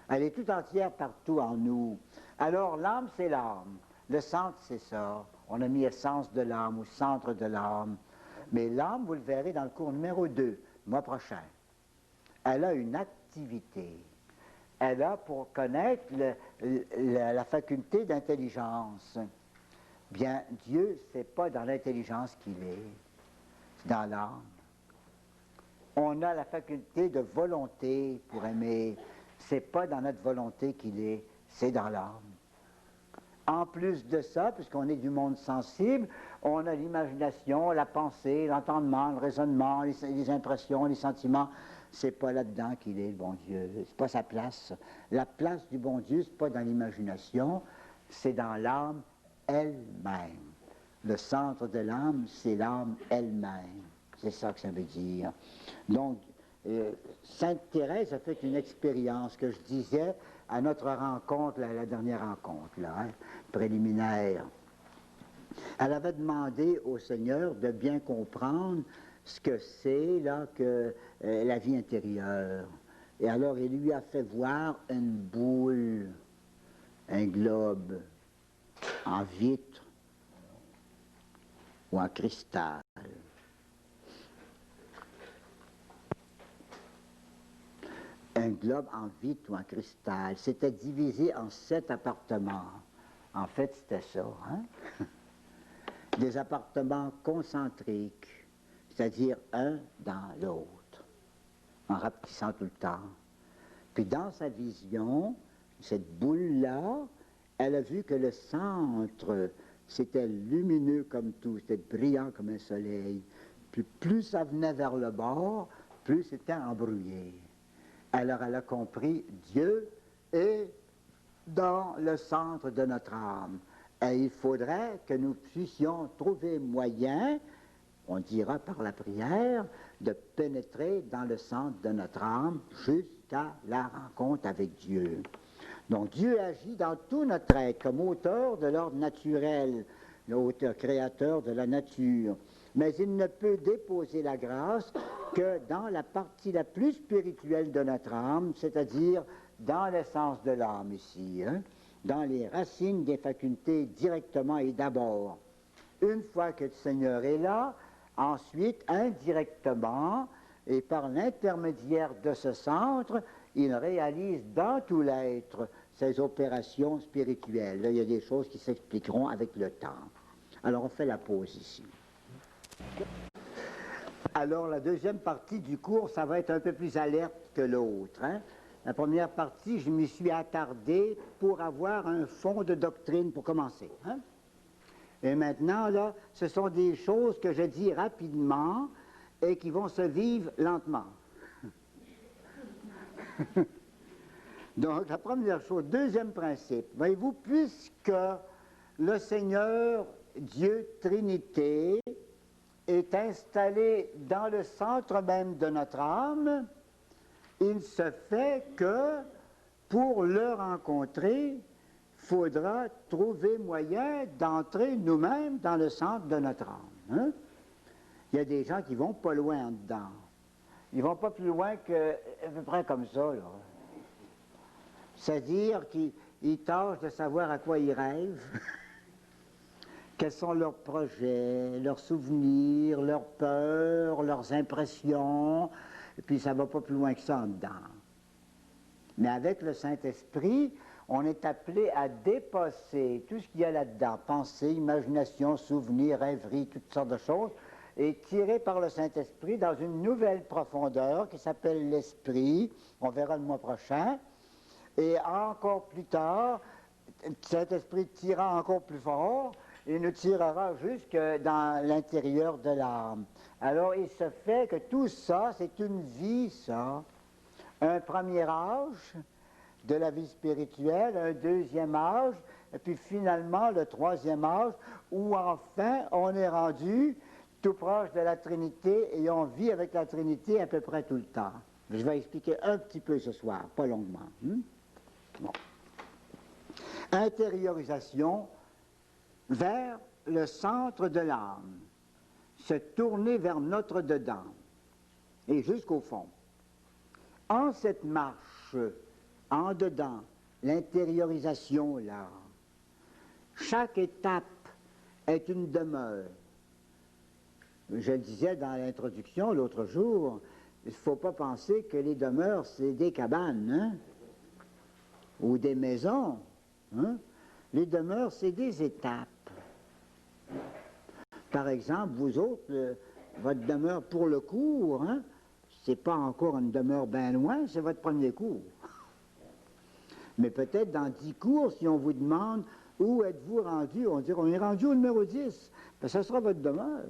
Elle est tout entière partout en nous. Alors, l'âme, c'est l'âme. Le centre, c'est ça. On a mis essence de l'âme, ou centre de l'âme. Mais l'âme, vous le verrez dans le cours numéro 2, le mois prochain. Elle a une activité. Elle a pour connaître la faculté d'intelligence. Bien, Dieu, ce n'est pas dans l'intelligence qu'il est, c'est dans l'âme. On a la faculté de volonté pour aimer, ce n'est pas dans notre volonté qu'il est, c'est dans l'âme. En plus de ça, puisqu'on est du monde sensible, on a l'imagination, la pensée, l'entendement, le raisonnement, les impressions, les sentiments. C'est pas là-dedans qu'il est, le bon Dieu. C'est pas sa place. La place du bon Dieu, c'est pas dans l'imagination, c'est dans l'âme elle-même. Le centre de l'âme, c'est l'âme elle-même. C'est ça que ça veut dire. Donc, Sainte Thérèse a fait une expérience que je disais à notre rencontre, la dernière rencontre, là, hein, préliminaire. Elle avait demandé au Seigneur de bien comprendre ce que c'est là que la vie intérieure. Et alors il lui a fait voir une boule, un globe en vitre ou en cristal. Un globe en vitre ou en cristal. C'était divisé en 7 appartements. En fait, c'était ça, hein? Des appartements concentriques, c'est-à-dire un dans l'autre, en rapetissant tout le temps. Puis dans sa vision, cette boule-là, elle a vu que le centre, c'était lumineux comme tout, c'était brillant comme un soleil. Puis plus ça venait vers le bord, plus c'était embrouillé. Alors elle a compris, Dieu est dans le centre de notre âme. Et il faudrait que nous puissions trouver moyen, on dira par la prière, de pénétrer dans le centre de notre âme jusqu'à la rencontre avec Dieu. Donc Dieu agit dans tout notre être comme auteur de l'ordre naturel, l'auteur créateur de la nature. Mais il ne peut déposer la grâce que dans la partie la plus spirituelle de notre âme, c'est-à-dire dans l'essence de l'âme ici, hein, dans les racines des facultés directement et d'abord. Une fois que le Seigneur est là, ensuite, indirectement, et par l'intermédiaire de ce centre, il réalise dans tout l'être ses opérations spirituelles. Là, il y a des choses qui s'expliqueront avec le temps. Alors, on fait la pause ici. Alors, la deuxième partie du cours, ça va être un peu plus alerte que l'autre, hein? La première partie, je m'y suis attardé pour avoir un fond de doctrine pour commencer, hein? Et maintenant, là, ce sont des choses que je dis rapidement et qui vont se vivre lentement. Donc, la première chose, deuxième principe, voyez-vous, puisque le Seigneur, Dieu Trinité, est installé dans le centre même de notre âme, il se fait que, pour le rencontrer, il faudra trouver moyen d'entrer nous-mêmes dans le centre de notre âme. Hein? Il y a des gens qui vont pas loin dedans. Ils vont pas plus loin que, à peu près comme ça, là. C'est-à-dire qu'ils tâchent de savoir à quoi ils rêvent, quels sont leurs projets, leurs souvenirs, leurs peurs, leurs impressions, et puis ça ne va pas plus loin que ça en dedans. Mais avec le Saint-Esprit, on est appelé à dépasser tout ce qu'il y a là-dedans, pensée, imagination, souvenirs, rêverie, toutes sortes de choses, et tiré par le Saint-Esprit dans une nouvelle profondeur qui s'appelle l'Esprit, on verra le mois prochain, et encore plus tard, le Saint-Esprit tirera encore plus fort, et nous tirera jusque dans l'intérieur de l'âme. Alors il se fait que tout ça, c'est une vie, ça. Un premier âge de la vie spirituelle, un deuxième âge, et puis finalement le troisième âge, où enfin on est rendu tout proche de la Trinité et on vit avec la Trinité à peu près tout le temps. Je vais expliquer un petit peu ce soir, pas longuement. Bon. Intériorisation vers le centre de l'âme, se tourner vers notre dedans et jusqu'au fond. En cette marche, en dedans, l'intériorisation là, chaque étape est une demeure. Je le disais dans l'introduction l'autre jour, il ne faut pas penser que les demeures, c'est des cabanes, hein, ou des maisons. Hein. Les demeures, c'est des étapes. Par exemple, vous autres, votre demeure pour le cours, hein, c'est pas encore une demeure bien loin, c'est votre premier cours. Mais peut-être dans 10 cours, si on vous demande où êtes-vous rendu, on dira on est rendu au numéro 10, ben, ça sera votre demeure.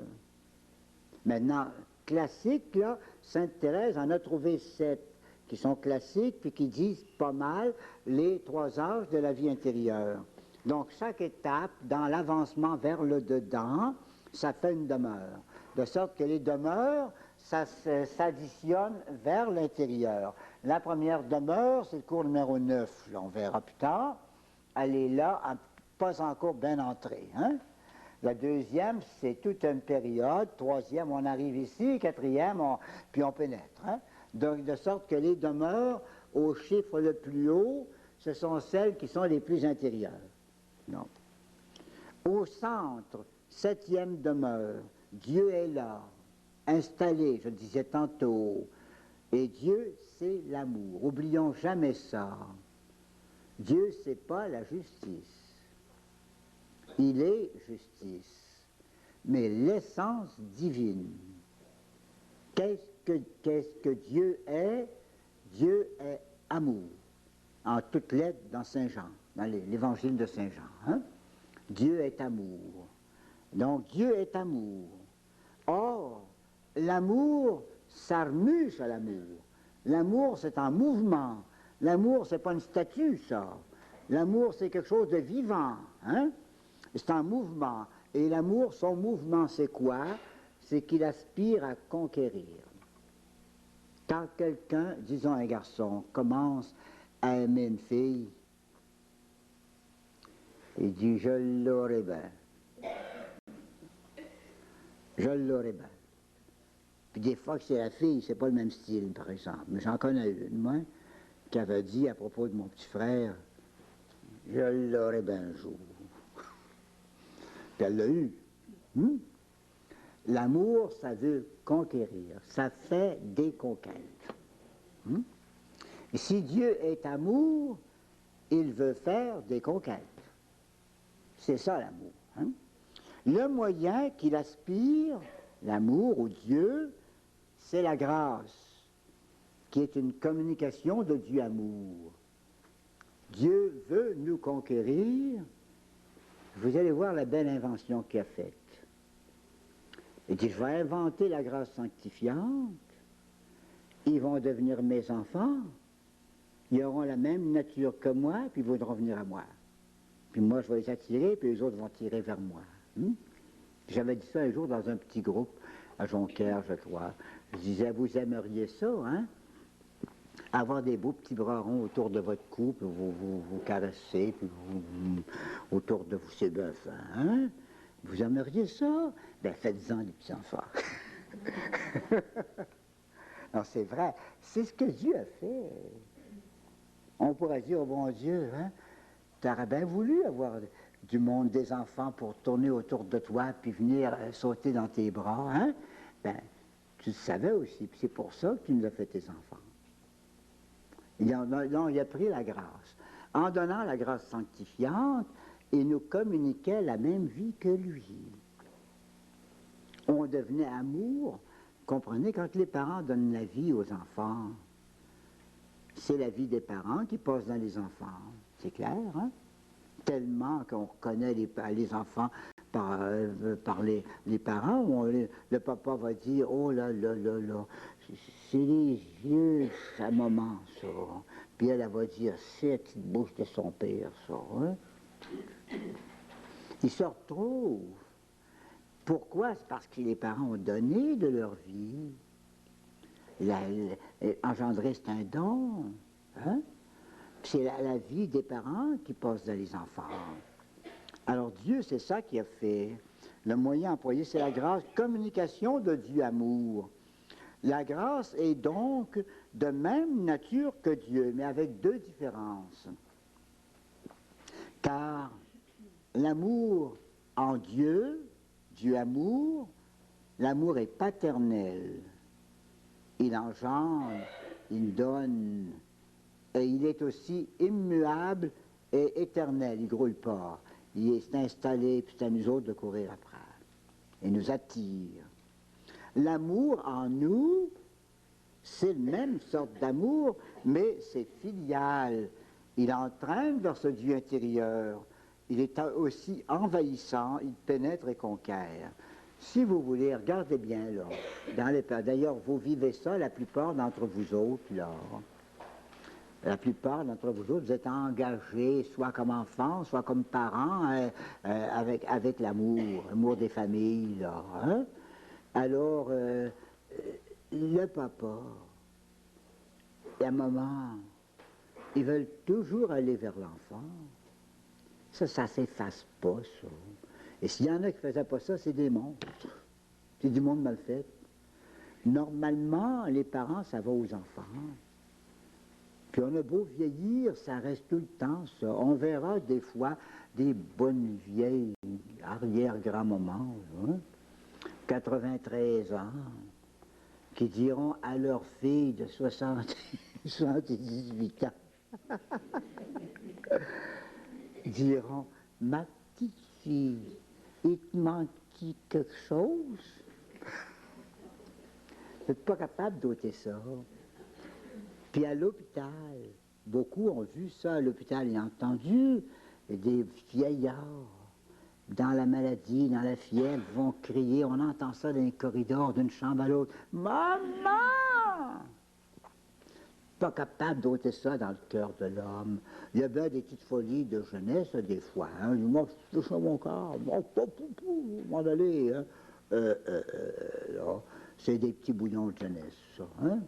Maintenant, classique, là, Sainte Thérèse en a trouvé 7 qui sont classiques puis qui disent pas mal les 3 âges de la vie intérieure. Donc, chaque étape dans l'avancement vers le dedans, ça fait une demeure. De sorte que les demeures, ça s'additionne vers l'intérieur. La première demeure, c'est le cours numéro 9, là, on verra plus tard. Elle est là, pas encore bien entrée. Hein? La deuxième, c'est toute une période. Troisième, on arrive ici. Quatrième, puis on pénètre. Hein? Donc, de sorte que les demeures, au chiffre le plus haut, ce sont celles qui sont les plus intérieures. Donc, au centre, septième demeure, Dieu est là, installé, je disais tantôt. Et Dieu, c'est l'amour. Oublions jamais ça. Dieu, c'est pas la justice. Il est justice, mais l'essence divine. Qu'est-ce que Dieu est? Dieu est amour. En toutes lettres dans Saint Jean, dans l'évangile de Saint Jean. Hein? Dieu est amour. Donc Dieu est amour. Or, l'amour, ça remue à l'amour. L'amour, c'est un mouvement. L'amour, c'est pas une statue, ça. L'amour, c'est quelque chose de vivant. Hein? C'est un mouvement. Et l'amour, son mouvement, c'est quoi? C'est qu'il aspire à conquérir. Quand quelqu'un, disons un garçon, commence à aimer une fille, il dit « je l'aurai bien ». Je l'aurai bien. Puis des fois que c'est la fille, c'est pas le même style, par exemple. Mais j'en connais une, moi, qui avait dit à propos de mon petit frère « je l'aurai bien un jour ». Puis elle l'a eu. L'amour, ça veut conquérir. Ça fait des conquêtes. Et si Dieu est amour, il veut faire des conquêtes. C'est ça l'amour. Hein? Le moyen qu'il aspire, l'amour ou Dieu, c'est la grâce, qui est une communication de Dieu amour. Dieu veut nous conquérir. Vous allez voir la belle invention qu'il a faite. Il dit, je vais inventer la grâce sanctifiante. Ils vont devenir mes enfants. Ils auront la même nature que moi, puis ils voudront venir à moi. Puis moi, je vais les attirer, puis les autres vont tirer vers moi. J'avais dit ça un jour dans un petit groupe, à Jonquière, je crois. Je disais, vous aimeriez ça, hein? Avoir des beaux petits bras ronds autour de votre cou, puis vous caresser, puis autour de vous, c'est bien fin, hein? Vous aimeriez ça? Ben, faites-en les petits enfants. Non, c'est vrai. C'est ce que Dieu a fait. On pourrait dire, oh bon Dieu, hein, tu aurais bien voulu avoir du monde, des enfants pour tourner autour de toi, puis venir sauter dans tes bras, hein? Ben, tu le savais aussi, puis c'est pour ça que tu nous as fait tes enfants. Il a pris la grâce. En donnant la grâce sanctifiante, il nous communiquait la même vie que lui. On devenait amour. Comprenez, quand les parents donnent la vie aux enfants, c'est la vie des parents qui passe dans les enfants. C'est clair, hein? Tellement qu'on reconnaît les enfants par les parents, où le papa va dire, oh là là là là, c'est les yeux, sa maman, ça. Puis elle va dire, c'est la petite bouche de son père, ça. Hein? Ils se retrouvent. Pourquoi? C'est parce que les parents ont donné de leur vie. Engendrer, c'est un don. Hein? C'est la vie des parents qui passe dans les enfants. Alors Dieu, c'est ça qu'il a fait. Le moyen employé, c'est la grâce, communication de Dieu amour. La grâce est donc de même nature que Dieu, mais avec deux différences. Car l'amour en Dieu, Dieu amour, l'amour est paternel. Il engendre, il donne, et il est aussi immuable et éternel, il ne grouille pas. Il est installé, puis c'est à nous autres de courir après. Il nous attire. L'amour en nous, c'est la même sorte d'amour, mais c'est filial. Il entraîne vers ce Dieu intérieur. Il est aussi envahissant, il pénètre et conquiert. Si vous voulez, regardez bien là. D'ailleurs, vous vivez ça, la plupart d'entre vous autres, là. La plupart d'entre vous autres, vous êtes engagés, soit comme enfants, soit comme parents, avec l'amour des familles, là. Hein? Alors, le papa et la maman, ils veulent toujours aller vers l'enfant. Ça s'efface pas, ça. Et s'il y en a qui ne faisaient pas ça, c'est des monstres. C'est du monde mal fait. Normalement, les parents, ça va aux enfants. Puis on a beau vieillir, ça reste tout le temps, ça. On verra des fois des bonnes vieilles arrière-grand-mamans, hein, 93 ans, qui diront à leur fille de 78 ans, diront, ma petite fille, il te manque-t-il quelque chose? Vous n'êtes pas capable d'ôter ça. Puis à l'hôpital, beaucoup ont vu ça à l'hôpital et entendu des vieillards dans la maladie, dans la fièvre, vont crier, on entend ça dans les corridors d'une chambre à l'autre, « Maman! » Pas capable d'ôter ça dans le cœur de l'homme. Il y a bien des petites folies de jeunesse, des fois. Hein. Moi, je touche à mon corps, m'en aller. Hein. C'est des petits bouillons de jeunesse, ça. Hein.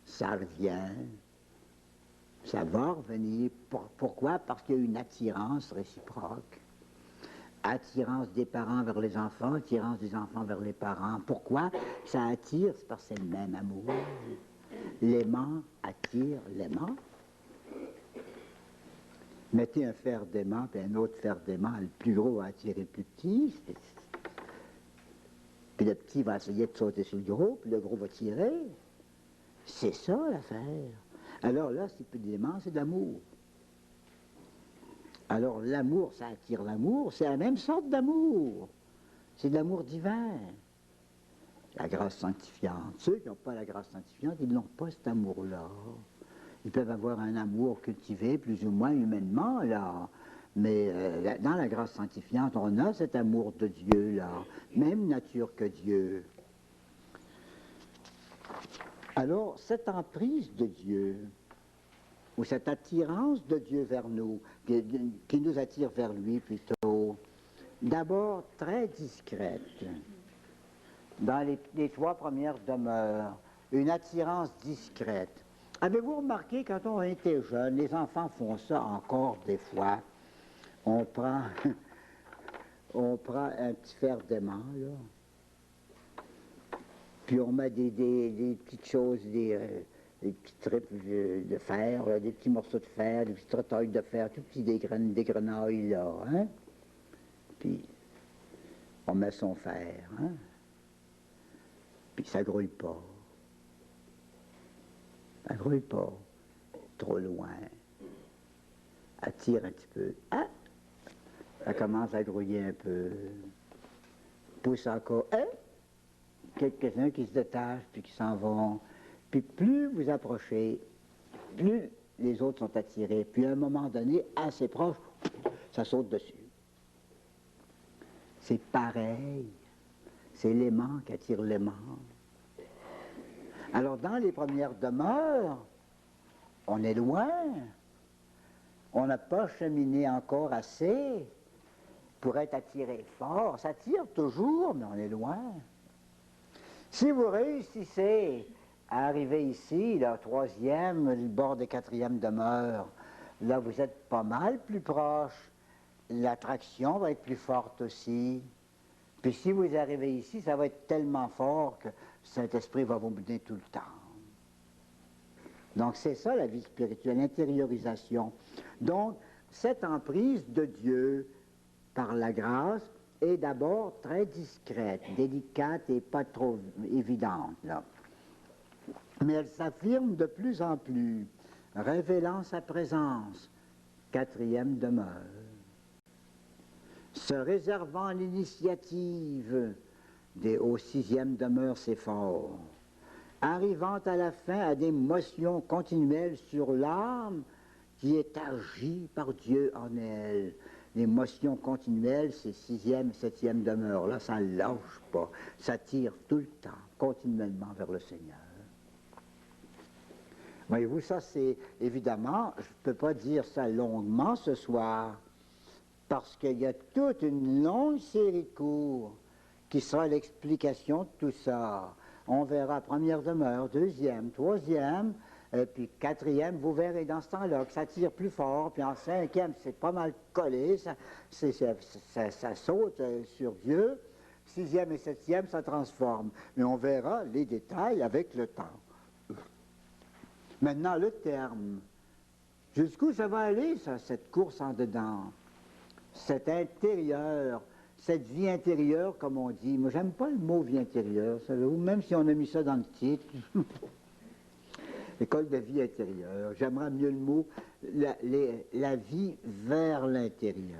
Ça revient. Ça va revenir. Pourquoi? Parce qu'il y a une attirance réciproque. Attirance des parents vers les enfants, attirance des enfants vers les parents. Pourquoi ça attire? C'est parce que c'est le même amour. L'aimant attire l'aimant. Mettez un fer d'aimant puis un autre fer d'aimant, le plus gros va attirer le plus petit. Puis le petit va essayer de sauter sur le gros, puis le gros va tirer. C'est ça l'affaire. Alors là, c'est plus d'aimant, c'est de l'amour. Alors l'amour, ça attire l'amour, c'est la même sorte d'amour. C'est de l'amour divin. La grâce sanctifiante. Ceux qui n'ont pas la grâce sanctifiante, ils n'ont pas cet amour-là. Ils peuvent avoir un amour cultivé plus ou moins humainement, là. Mais dans la grâce sanctifiante, on a cet amour de Dieu, là. Même nature que Dieu. Alors, cette emprise de Dieu, ou cette attirance de Dieu vers nous, qui nous attire vers lui plutôt, d'abord très discrète. Dans les 3 premières demeures, une attirance discrète. Avez-vous remarqué, quand on était jeune, les enfants font ça encore des fois, on prend un petit fer d'aimant, là, puis on met des petites choses, des petits tripes de fer, là, des petits morceaux de fer, des petites trottailles de fer, tout petits des grenailles, là, hein? Puis on met son fer, hein? Puis ça grouille pas. Ça grouille pas. Trop loin. Attire un petit peu. Ah! Ça commence à grouiller un peu. Pousse encore. Hein? Quelques-uns qui se détachent puis qui s'en vont. Puis plus vous approchez, plus les autres sont attirés. Puis à un moment donné, assez proche, ça saute dessus. C'est pareil. C'est l'aimant qui attire l'aimant. Alors, dans les premières demeures, on est loin. On n'a pas cheminé encore assez pour être attiré fort. Ça tire toujours, mais on est loin. Si vous réussissez à arriver ici, la 3e, le bord des 4e demeures, là, vous êtes pas mal plus proche. L'attraction va être plus forte aussi. Puis si vous arrivez ici, ça va être tellement fort que Saint-Esprit va vous mener tout le temps. Donc c'est ça la vie spirituelle, l'intériorisation. Donc cette emprise de Dieu par la grâce est d'abord très discrète, délicate et pas trop évidente, là. Mais elle s'affirme de plus en plus, révélant sa présence, 4e demeure. Se réservant l'initiative aux 6e demeures, c'est fort. Arrivant à la fin à des motions continuelles sur l'âme qui est agie par Dieu en elle. Les motions continuelles, c'est 6e, 7e demeure. Là, ça ne lâche pas. Ça tire tout le temps, continuellement vers le Seigneur. Voyez-vous, ça c'est évidemment, je ne peux pas dire ça longuement ce soir, parce qu'il y a toute une longue série de cours qui sera l'explication de tout ça. On verra première demeure, deuxième, troisième, et puis quatrième, vous verrez dans ce temps-là que ça tire plus fort, puis en cinquième, c'est pas mal collé, ça saute sur Dieu. Sixième et septième, ça transforme. Mais on verra les détails avec le temps. Maintenant, le terme. Jusqu'où ça va aller, ça, cette course en dedans? Cet intérieur, cette vie intérieure, comme on dit. Moi, j'aime pas le mot vie intérieure, savez-vous, même si on a mis ça dans le titre. École de vie intérieure. J'aimerais mieux le mot la vie vers l'intérieur.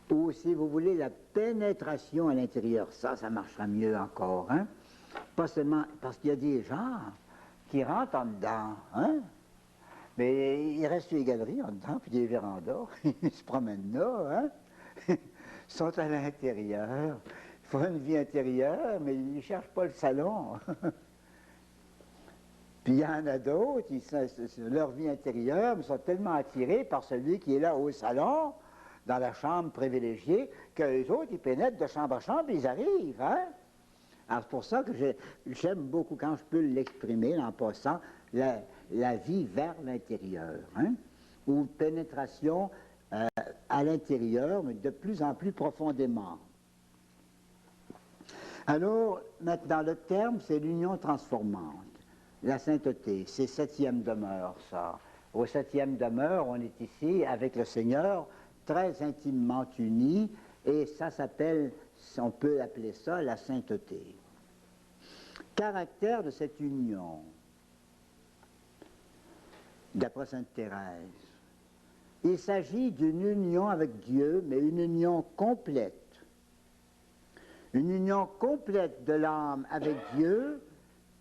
Ou, si vous voulez, la pénétration à l'intérieur. Ça marchera mieux encore, hein? Pas seulement parce qu'il y a des gens qui rentrent en dedans, hein? Mais il reste des galeries en dedans, puis des vérandas. Ils se promènent là, hein? Ils sont à l'intérieur. Ils font une vie intérieure, mais ils ne cherchent pas le salon. Puis il y en a d'autres, leur vie intérieure, ils sont tellement attirés par celui qui est là au salon, dans la chambre privilégiée, que les autres, ils pénètrent de chambre à chambre, ils arrivent, hein? Alors c'est pour ça que j'aime beaucoup, quand je peux l'exprimer en passant, la vie vers l'intérieur, hein? Ou pénétration à l'intérieur, mais de plus en plus profondément. Alors, maintenant, le terme, c'est l'union transformante. La sainteté, c'est septième demeure, ça. Au septième demeure, on est ici avec le Seigneur, très intimement unis, et ça s'appelle, on peut appeler ça la sainteté. Caractère de cette union, d'après sainte Thérèse, il s'agit d'une union avec Dieu, mais une union complète. Une union complète de l'âme avec Dieu,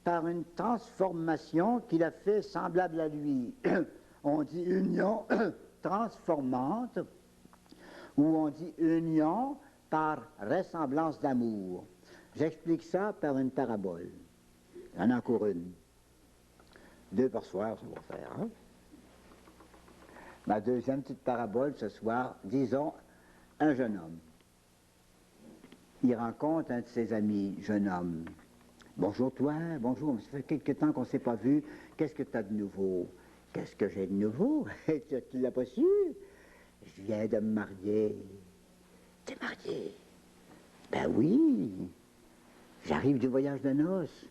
par une transformation qui la fait semblable à lui. On dit union transformante, ou on dit union par ressemblance d'amour. J'explique ça par une parabole. Il y en a encore une. 2 par soir, ça va faire. Hein? Ma deuxième petite parabole ce soir, disons, un jeune homme. Il rencontre un de ses amis, jeune homme. Bonjour toi, bonjour, ça fait quelque temps qu'on ne s'est pas vu, qu'est-ce que tu as de nouveau? Qu'est-ce que j'ai de nouveau? Tu l'as pas su? Je viens de me marier. T'es marié? Ben oui, j'arrive du voyage de noces.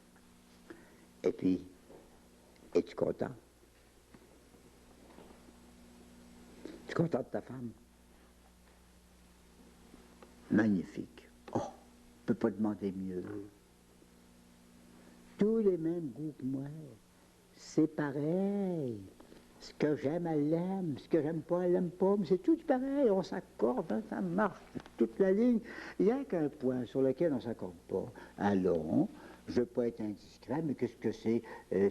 Et puis, es-tu content? Tu es content de ta femme? Magnifique. Oh, on ne peut pas demander mieux. Tous les mêmes goûts que moi. C'est pareil. Ce que j'aime, elle l'aime. Ce que j'aime pas, elle l'aime pas. Mais c'est tout pareil. On s'accorde, hein, ça marche toute la ligne. Il n'y a qu'un point sur lequel on ne s'accorde pas. Allons, je ne veux pas être indiscret, mais qu'est-ce que c'est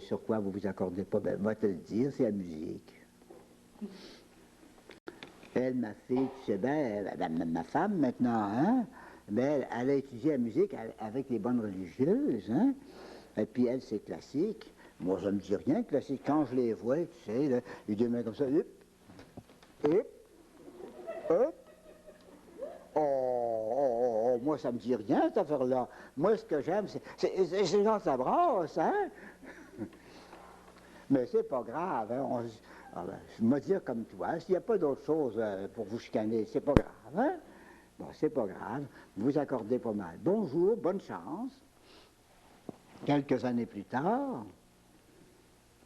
sur quoi vous vous accordez pas? Ben, moi te le dire, c'est la musique. Elle, ma fille, tu sais bien, ma femme maintenant, hein? Ben, elle a étudié la musique avec les bonnes religieuses, hein? Et puis elle, c'est classique. Moi, ça ne me dit rien, classique. Quand je les vois, tu sais, là, ils deux mains comme ça, hop, hop, hop. Oh, moi, ça ne me dit rien, cette affaire-là. Moi, ce que j'aime, c'est quand ça brasse, hein? Mais c'est pas grave, hein? Je vais dire comme toi, s'il n'y a pas d'autre chose pour vous chicaner, c'est pas grave, hein? Bon, c'est pas grave, vous accordez pas mal. Bonjour, bonne chance. Quelques années plus tard,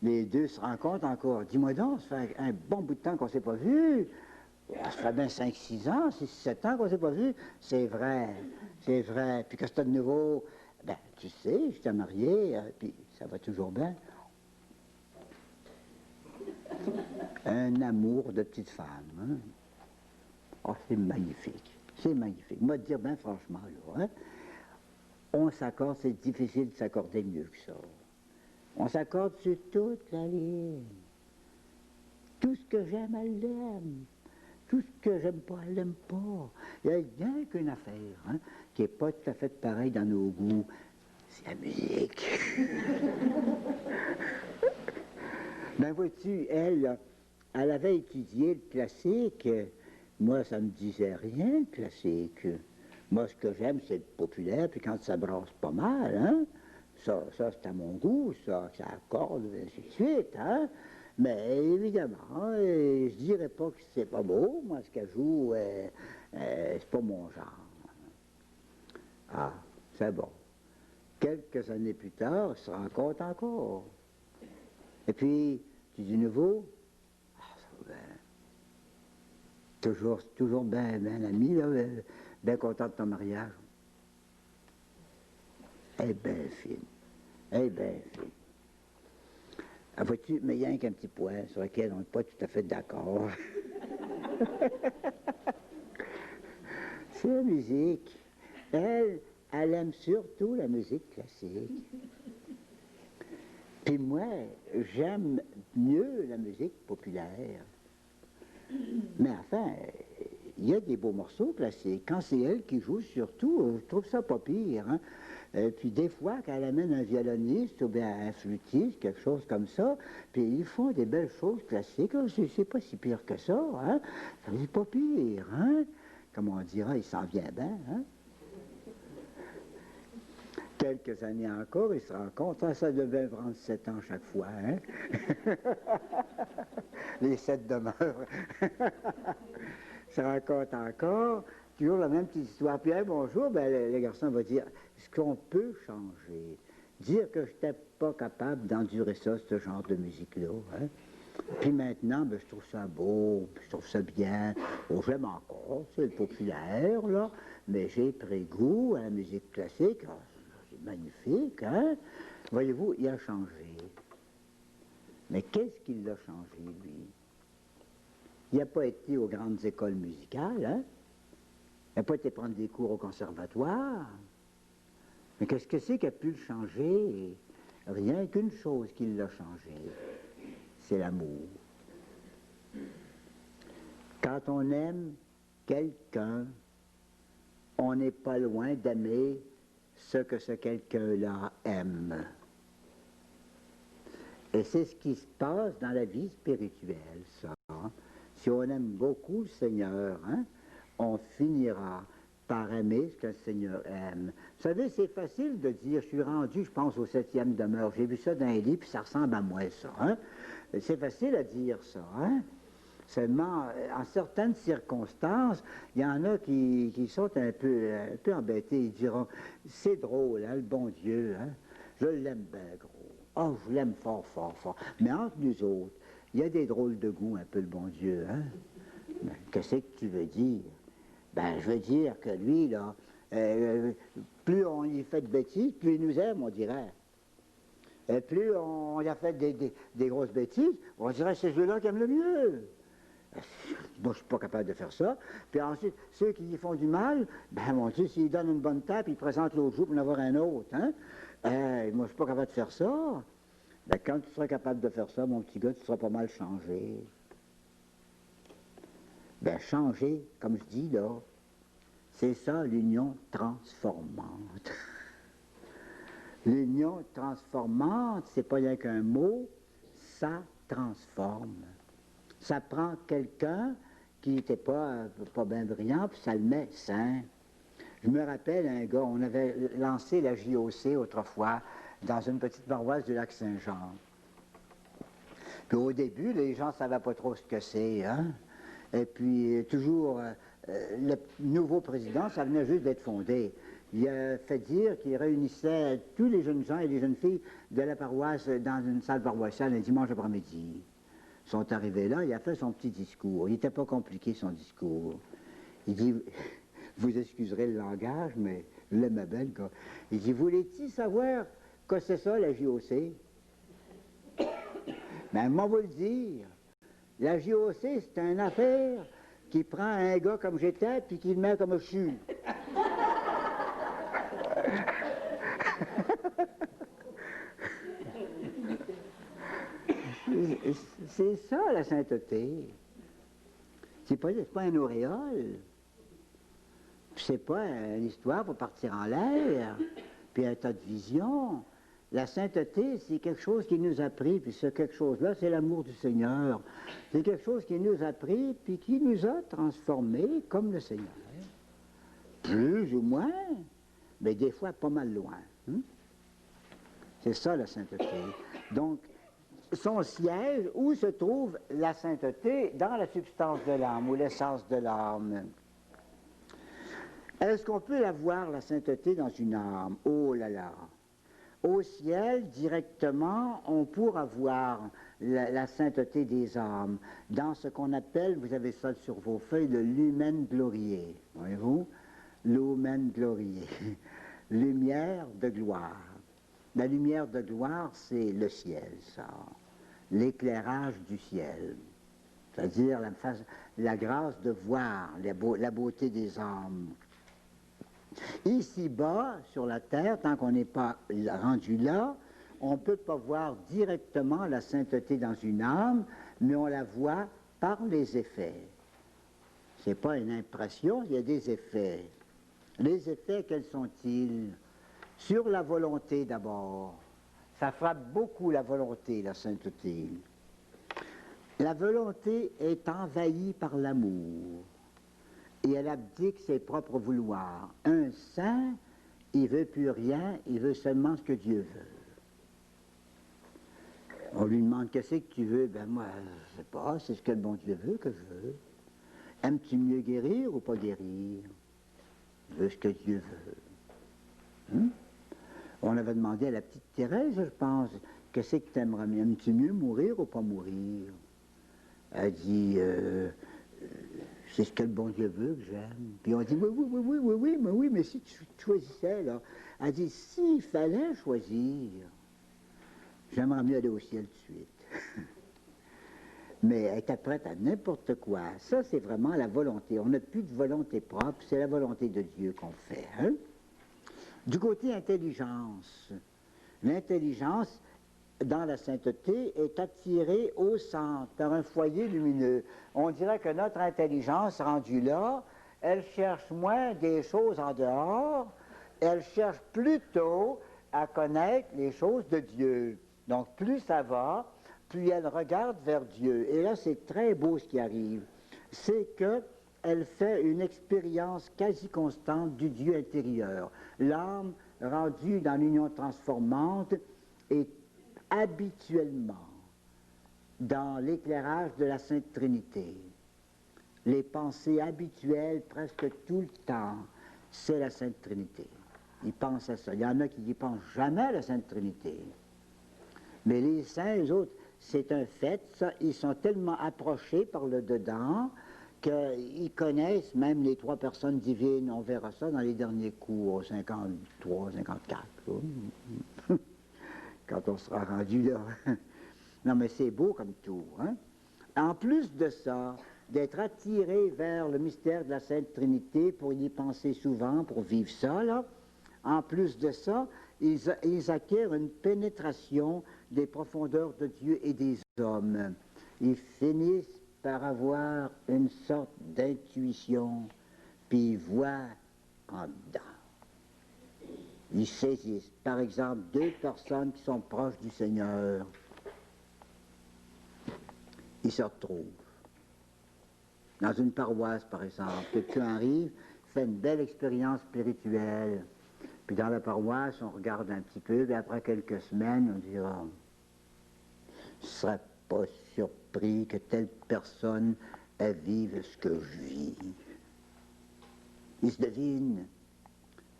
les deux se rencontrent encore. Dis-moi donc, ça fait un bon bout de temps qu'on ne s'est pas vu. Ça fait bien 5-6 ans, 6-7 ans qu'on ne s'est pas vu. C'est vrai, c'est vrai. Puis qu'est-ce que t'as de nouveau? Ben, tu sais, je t'ai marié, puis ça va toujours bien. Un amour de petite femme. Hein? Oh, c'est magnifique, c'est magnifique. Moi, te dire bien franchement, là, hein? On s'accorde, c'est difficile de s'accorder mieux que ça. On s'accorde sur toute la ligne. Tout ce que j'aime, elle l'aime. Tout ce que j'aime pas, elle l'aime pas. Il n'y a rien qu'une affaire, hein, qui n'est pas tout à fait pareil dans nos goûts. C'est la musique. Ben vois-tu, elle avait étudié le classique. Moi, ça ne me disait rien, le classique. Moi, ce que j'aime, c'est le populaire, puis quand ça brasse pas mal, hein, ça c'est à mon goût, ça accorde, et ainsi de suite, hein. Mais évidemment, je dirais pas que c'est pas beau, moi, ce qu'elle joue, c'est pas mon genre. Ah, c'est bon. Quelques années plus tard, il se rencontre encore. Et puis, tu dis nouveau, ah, ça va bien. Toujours bien ami, là, bien content de ton mariage. Elle est bien fine. Elle est bien fine. Ah, vois-tu, mais il y a qu'un petit point sur lequel on n'est pas tout à fait d'accord. C'est la musique. Elle aime surtout la musique classique. Puis moi, j'aime mieux la musique populaire. Mais enfin, il y a des beaux morceaux classiques. Quand c'est elle qui joue, surtout, je trouve ça pas pire. Hein? Puis des fois, quand elle amène un violoniste ou bien un flûtiste, quelque chose comme ça, puis ils font des belles choses classiques. C'est pas si pire que ça. Hein? C'est pas pire. Hein? Comme on dira, il s'en vient bien. Hein? Quelques années encore, ils se rencontrent. Ah, ça devait prendre 7 ans chaque fois. Hein? Les 7 demeurent. Se rencontrent encore. Toujours la même petite histoire. Puis, hey, bonjour, ben, le garçon va dire, est-ce qu'on peut changer? Dire que je n'étais pas capable d'endurer ça, ce genre de musique-là. Hein? Puis maintenant, ben, je trouve ça beau, je trouve ça bien. Oh, j'aime encore, c'est le populaire, là, mais j'ai pris goût à la musique classique. Ah, c'est magnifique, hein? Voyez-vous, il a changé. Mais qu'est-ce qui l'a changé, lui? Il n'a pas été aux grandes écoles musicales, hein? Il n'a pas été prendre des cours au conservatoire. Mais qu'est-ce que c'est qui a pu le changer? Rien qu'une chose qui l'a changé, c'est l'amour. Quand on aime quelqu'un, on n'est pas loin d'aimer ce que ce quelqu'un-là aime. Et c'est ce qui se passe dans la vie spirituelle, ça. Si on aime beaucoup le Seigneur, hein, on finira par aimer ce que le Seigneur aime. Vous savez, c'est facile de dire, je suis rendu, je pense, au 7e demeure. J'ai vu ça dans un livre, puis ça ressemble à moi, ça. Hein? C'est facile à dire ça. Hein? Seulement, en certaines circonstances, il y en a qui sont un peu embêtés. Ils diront, c'est drôle, hein, le bon Dieu, hein? Je l'aime bien gros. Oh, je l'aime fort, fort, fort. Mais entre nous autres, il y a des drôles de goût, un peu le bon Dieu, hein? Ben, qu'est-ce que tu veux dire? Ben, je veux dire que lui, là, plus on y fait de bêtises, plus il nous aime, on dirait. Et plus on y a fait des grosses bêtises, on dirait que c'est celui-là qui aime le mieux. Moi, je suis pas capable de faire ça. Puis ensuite, ceux qui y font du mal, ben, mon Dieu, s'ils donnent une bonne tape, ils présentent l'autre jour pour en avoir un autre, hein? Moi, je suis pas capable de faire ça. Ben, quand tu seras capable de faire ça, mon petit gars, tu seras pas mal changé. Ben, changer, comme je dis là, c'est ça l'union transformante. L'union transformante, c'est pas rien qu'un mot, ça transforme. Ça prend quelqu'un qui n'était pas bien brillant, puis ça le met sain. Je me rappelle un gars, on avait lancé la JOC autrefois dans une petite paroisse du lac Saint-Jean. Puis au début, les gens ne savaient pas trop ce que c'est, hein? Et puis toujours, le nouveau président, ça venait juste d'être fondé. Il a fait dire qu'il réunissait tous les jeunes gens et les jeunes filles de la paroisse dans une salle paroissiale un dimanche après-midi. Ils sont arrivés là, il a fait son petit discours. Il n'était pas compliqué, son discours. Il dit, vous excuserez le langage, mais je l'aimais bien, le gars. Il dit, voulez-vous savoir que c'est ça, la JOC? Ben, moi, vous le dire. La JOC, c'est une affaire qui prend un gars comme j'étais, puis qui le met comme je suis. C'est ça, la sainteté. C'est pas un auréole. C'est pas une histoire pour partir en l'air, puis un tas de visions. La sainteté, c'est quelque chose qui nous a pris, puis ce quelque chose-là, c'est l'amour du Seigneur. C'est quelque chose qui nous a pris, puis qui nous a transformés comme le Seigneur. plus ou moins, mais des fois pas mal loin. Hein? C'est ça la sainteté. Donc, son siège, où se trouve la sainteté? Dans la substance de l'âme, ou l'essence de l'âme. Est-ce qu'on peut la voir, la sainteté, dans une âme? Oh là là! Au ciel, directement, on pourra voir la sainteté des âmes dans ce qu'on appelle, vous avez ça sur vos feuilles, le lumen gloriae. Voyez-vous? Lumen gloriae. Lumière de gloire. La lumière de gloire, c'est le ciel, ça. L'éclairage du ciel. C'est-à-dire la grâce de voir la beauté des âmes. Ici-bas, sur la terre, tant qu'on n'est pas rendu là, on ne peut pas voir directement la sainteté dans une âme, mais on la voit par les effets. Ce n'est pas une impression, il y a des effets. Les effets, quels sont-ils? Sur la volonté d'abord. Ça frappe beaucoup la volonté, la sainteté. La volonté est envahie par l'amour. Et elle abdique ses propres vouloirs. Un saint, il ne veut plus rien, il veut seulement ce que Dieu veut. On lui demande qu'est-ce que tu veux? Ben moi, je ne sais pas, c'est ce que le bon Dieu veut que je veux. Aimes-tu mieux guérir ou pas guérir? Je veux ce que Dieu veut. On avait demandé à la petite Thérèse, je pense, qu'est-ce que tu aimerais mieux? Aimes-tu mieux mourir ou pas mourir? Elle dit, c'est ce que le bon Dieu veut que j'aime. Puis on dit, oui, mais si tu choisissais, là. Elle dit, s'il fallait choisir, j'aimerais mieux aller au ciel tout de suite. Mais elle était prête à n'importe quoi. Ça, c'est vraiment la volonté. On n'a plus de volonté propre, c'est la volonté de Dieu qu'on fait. Hein? Du côté intelligence, l'intelligence, dans la sainteté, est attirée au centre, par un foyer lumineux. On dirait que notre intelligence, rendue là, elle cherche moins des choses en dehors, elle cherche plutôt à connaître les choses de Dieu. Donc, plus ça va, plus elle regarde vers Dieu. Et là, c'est très beau ce qui arrive. C'est qu'elle fait une expérience quasi constante du Dieu intérieur. L'âme, rendue dans l'union transformante, est habituellement dans l'éclairage de la Sainte Trinité. Les pensées habituelles, presque tout le temps, c'est la Sainte Trinité. Ils pensent à ça. Il y en a qui n'y pensent jamais à la Sainte Trinité. Mais les saints, eux autres, c'est un fait, ça, ils sont tellement approchés par le dedans qu'ils connaissent même les trois personnes divines. On verra ça dans les derniers cours, 53, 54. Quand on sera rendu là. Non, mais c'est beau comme tout. Hein? En plus de ça, d'être attiré vers le mystère de la Sainte Trinité pour y penser souvent, pour vivre ça, là, en plus de ça, ils acquièrent une pénétration des profondeurs de Dieu et des hommes. Ils finissent par avoir une sorte d'intuition, puis ils voient en dedans. Ils saisissent, par exemple, deux personnes qui sont proches du Seigneur. Ils se retrouvent. Dans une paroisse, par exemple, quelqu'un arrive, fait une belle expérience spirituelle. Puis dans la paroisse, on regarde un petit peu, puis après quelques semaines, on dira, je ne serais pas surpris que telle personne elle vive ce que je vis. Ils se devinent.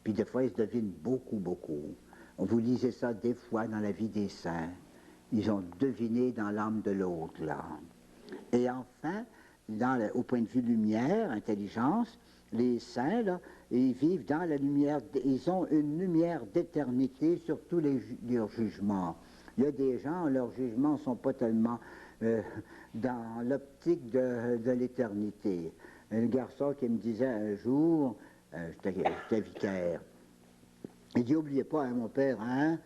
Puis des fois, ils se devinent beaucoup, beaucoup. Vous lisez ça des fois dans la vie des saints. Ils ont deviné dans l'âme de l'autre, là. Et enfin, au point de vue lumière, intelligence, les saints, là, ils vivent dans la lumière, ils ont une lumière d'éternité sur tous leurs jugements. Il y a des gens, leurs jugements ne sont pas tellement dans l'optique de l'éternité. Un garçon qui me disait un jour, j'étais vicaire, il dit, n'oubliez pas, hein, mon père, hein,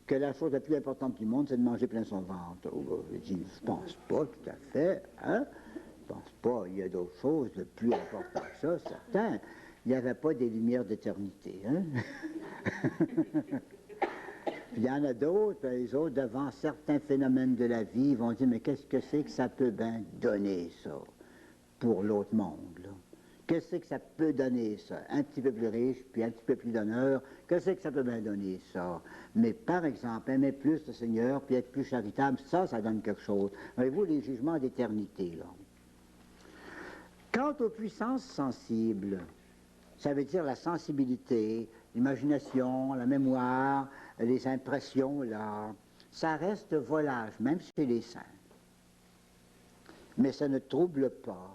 que la chose la plus importante du monde, c'est de manger plein son ventre. Il dit, je pense pas tout à fait, hein. Je pense pas, il y a d'autres choses de plus importantes que ça, certain. Il n'y avait pas des lumières d'éternité, hein. Puis il y en a d'autres, les autres, devant certains phénomènes de la vie, vont dire, mais qu'est-ce que c'est que ça peut bien donner, ça, pour l'autre monde, là? Qu'est-ce que ça peut donner, ça? Un petit peu plus riche, puis un petit peu plus d'honneur. Qu'est-ce que ça peut bien donner, ça? Mais par exemple, aimer plus le Seigneur, puis être plus charitable, ça donne quelque chose. Voyez-vous, les jugements d'éternité, là. Quant aux puissances sensibles, ça veut dire la sensibilité, l'imagination, la mémoire, les impressions, là, ça reste volage, même chez les saints. Mais ça ne trouble pas.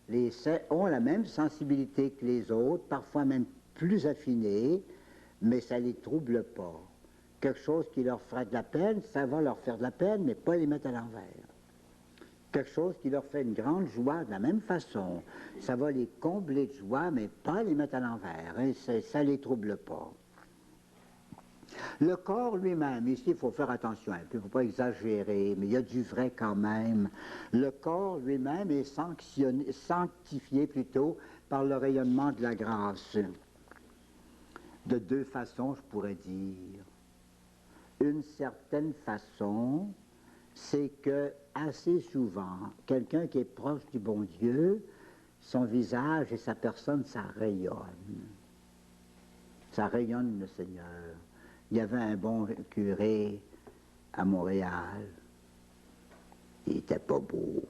Les saints ont la même sensibilité que les autres, parfois même plus affinée, mais ça ne les trouble pas. Quelque chose qui leur fera de la peine, ça va leur faire de la peine, mais pas les mettre à l'envers. Quelque chose qui leur fait une grande joie de la même façon, ça va les combler de joie, mais pas les mettre à l'envers. Hein, ça ne les trouble pas. Le corps lui-même, ici il faut faire attention un peu, il ne faut pas exagérer, mais il y a du vrai quand même. Le corps lui-même est sanctifié plutôt par le rayonnement de la grâce. De deux façons, je pourrais dire. Une certaine façon, c'est que assez souvent, quelqu'un qui est proche du bon Dieu, son visage et sa personne, ça rayonne. Ça rayonne le Seigneur. Il y avait un bon curé à Montréal. Il était pas beau.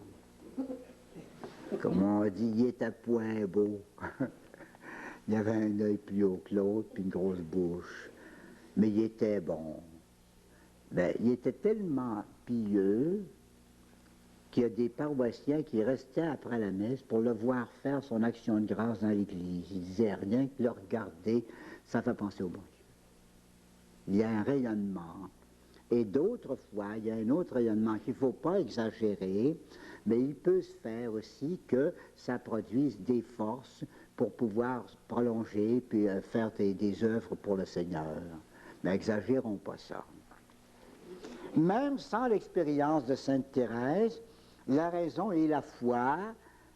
Comme on dit, il était point beau. Il avait un œil plus haut que l'autre, puis une grosse bouche. Mais il était bon. Ben, il était tellement pieux qu'il y a des paroissiens qui restaient après la messe pour le voir faire son action de grâce dans l'église. Ils disaient rien que le regarder, ça fait penser au bon Dieu. Il y a un rayonnement. Et d'autres fois, il y a un autre rayonnement qu'il ne faut pas exagérer, mais il peut se faire aussi que ça produise des forces pour pouvoir prolonger puis faire des œuvres pour le Seigneur. Mais exagérons pas ça. Même sans l'expérience de Sainte Thérèse, la raison et la foi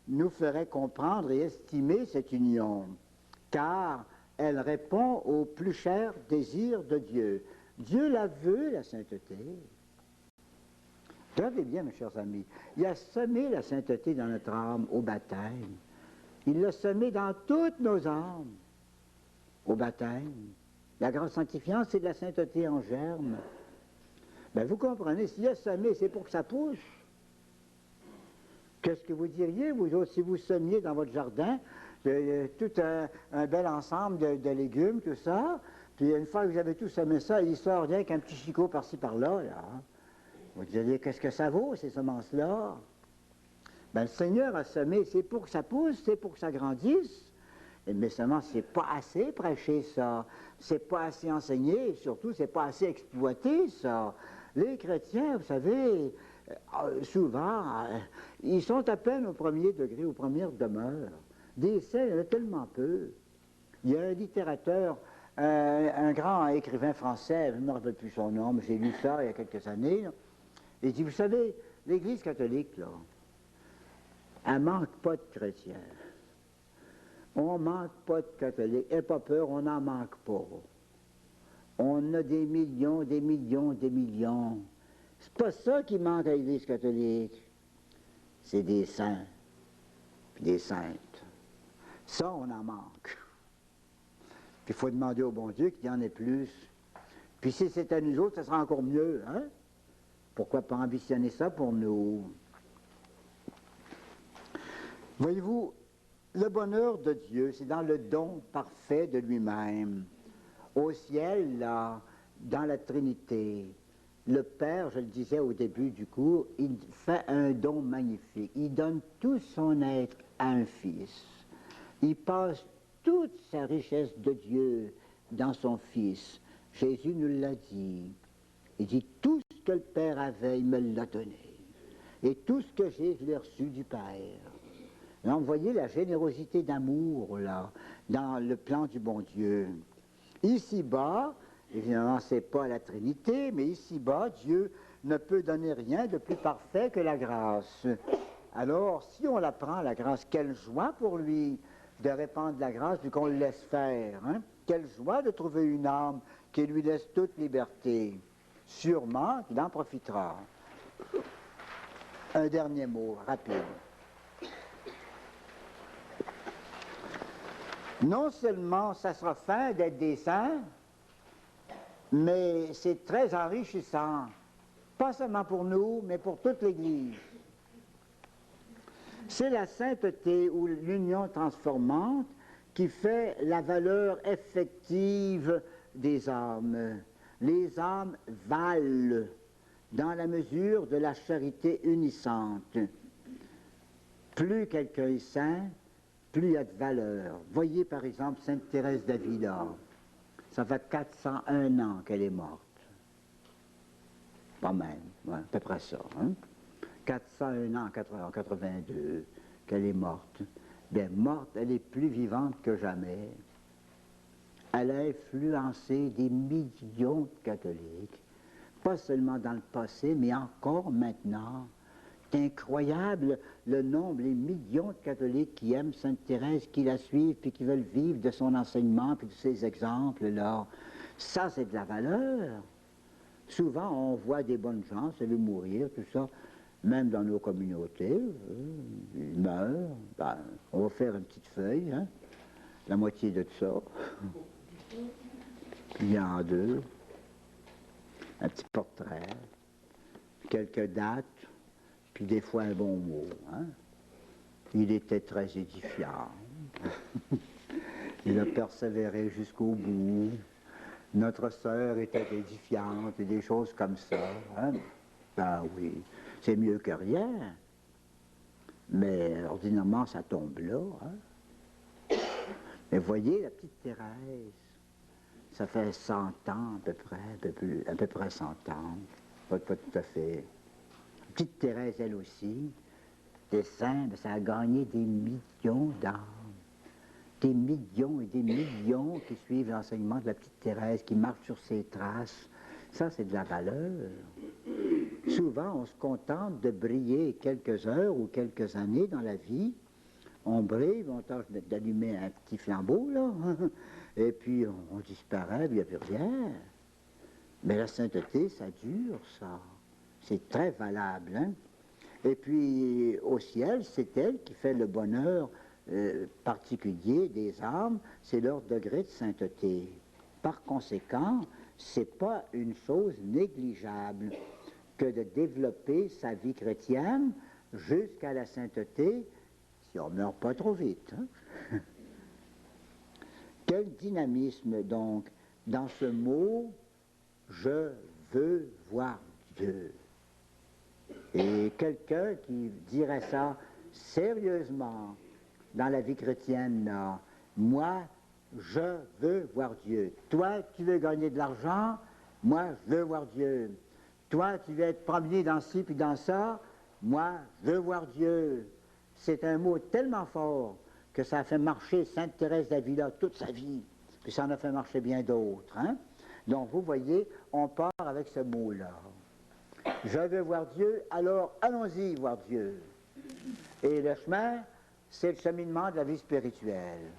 nous feraient comprendre et estimer cette union, car elle répond au plus cher désir de Dieu. Dieu la veut, la sainteté. Regardez bien, mes chers amis, il a semé la sainteté dans notre âme au baptême. Il l'a semé dans toutes nos âmes au baptême. La grâce sanctifiante, c'est de la sainteté en germe. Ben, vous comprenez, s'il a semé, c'est pour que ça pousse. Qu'est-ce que vous diriez, vous autres, si vous semiez dans votre jardin tout un bel ensemble de légumes, tout ça, puis une fois que vous avez tout semé ça, il sort rien qu'un petit chicot par-ci par-là, là. Vous diriez, qu'est-ce que ça vaut, ces semences-là? Ben, le Seigneur a semé, c'est pour que ça pousse, c'est pour que ça grandisse. Mais seulement, c'est pas assez prêché, ça. C'est pas assez enseigné, et surtout, c'est pas assez exploité, ça. Les chrétiens, vous savez, souvent, ils sont à peine au premier degré, aux premières demeures. Des saints, il y en a tellement peu. Il y a un littérateur, un grand écrivain français, je ne me rappelle plus son nom, mais j'ai lu ça il y a quelques années, là. Il dit, vous savez, l'Église catholique, là, elle ne manque pas de chrétiens. On ne manque pas de catholiques. N'ayez pas peur, on n'en manque pas. On a des millions, des millions, des millions. C'est pas ça qui manque à l'Église catholique. C'est des saints, puis des saintes. Ça, on en manque. Puis il faut demander au bon Dieu qu'il y en ait plus. Puis si c'est à nous autres, ça sera encore mieux, hein? Pourquoi pas ambitionner ça pour nous? Voyez-vous, le bonheur de Dieu, c'est dans le don parfait de lui-même. Au ciel, là, dans la Trinité, le Père, je le disais au début du cours, il fait un don magnifique. Il donne tout son être à un Fils. Il passe toute sa richesse de Dieu dans son Fils. Jésus nous l'a dit. Il dit, tout ce que le Père avait, il me l'a donné. Et tout ce que j'ai, je l'ai reçu du Père. Là, vous voyez la générosité d'amour, là, dans le plan du bon Dieu. Ici-bas, évidemment, ce n'est pas la Trinité, mais ici-bas, Dieu ne peut donner rien de plus parfait que la grâce. Alors, si on la prend, la grâce, quelle joie pour lui de répandre la grâce vu qu'on le laisse faire. Hein? Quelle joie de trouver une âme qui lui laisse toute liberté. Sûrement qu'il en profitera. Un dernier mot, rapide. non seulement ça sera fin d'être des saints, mais c'est très enrichissant, pas seulement pour nous, mais pour toute l'Église. C'est la sainteté ou l'union transformante qui fait la valeur effective des âmes. Les âmes valent dans la mesure de la charité unissante. Plus quelqu'un est saint, plus il y a de valeur. Voyez par exemple Sainte Thérèse d'Avila. Ça fait 401 ans qu'elle est morte. Pas même, ouais, à peu près ça. Hein? 401 ans, en 82, qu'elle est morte. Bien, morte, elle est plus vivante que jamais. Elle a influencé des millions de catholiques, pas seulement dans le passé, mais encore maintenant. C'est incroyable le nombre, les millions de catholiques qui aiment Sainte Thérèse, qui la suivent, puis qui veulent vivre de son enseignement, puis de ses exemples-là. Ça, c'est de la valeur. Souvent, on voit des bonnes gens se veut mourir, tout ça, même dans nos communautés. Ils meurent. Ben, on va faire une petite feuille, hein, la moitié de ça. Puis en deux. Un petit portrait. Quelques dates. Puis des fois un bon mot. Hein. Il était très édifiant. Il a persévéré jusqu'au bout. Notre sœur était édifiante et des choses comme ça. Hein. Ben oui, c'est mieux que rien. Mais ordinairement, ça tombe là. Hein. Mais voyez, la petite Thérèse, ça fait 100 ans à peu près, à peu près 100 ans. Pas tout à fait. Petite Thérèse, elle aussi, des saints, ça a gagné des millions d'âmes. Des millions et des millions qui suivent l'enseignement de la petite Thérèse, qui marchent sur ses traces. Ça, c'est de la valeur. Souvent, on se contente de briller quelques heures ou quelques années dans la vie. On brille, on tâche d'allumer un petit flambeau, là, et puis on disparaît, il n'y a plus rien. Mais la sainteté, ça dure, ça. C'est très valable, hein? Et puis, au ciel, c'est elle qui fait le bonheur particulier des âmes, c'est leur degré de sainteté. Par conséquent, c'est pas une chose négligeable que de développer sa vie chrétienne jusqu'à la sainteté, si on ne meurt pas trop vite. Hein? Quel dynamisme, donc, dans ce mot « je veux voir Dieu ». Et quelqu'un qui dirait ça sérieusement dans la vie chrétienne, là, moi, je veux voir Dieu. Toi, tu veux gagner de l'argent, moi, je veux voir Dieu. Toi, tu veux être premier dans ci puis dans ça, moi, je veux voir Dieu. C'est un mot tellement fort que ça a fait marcher Sainte Thérèse d'Avila toute sa vie, puis ça en a fait marcher bien d'autres. Hein? Donc, vous voyez, on part avec ce mot-là. Je veux voir Dieu, alors allons-y voir Dieu. Et le chemin, c'est le cheminement de la vie spirituelle.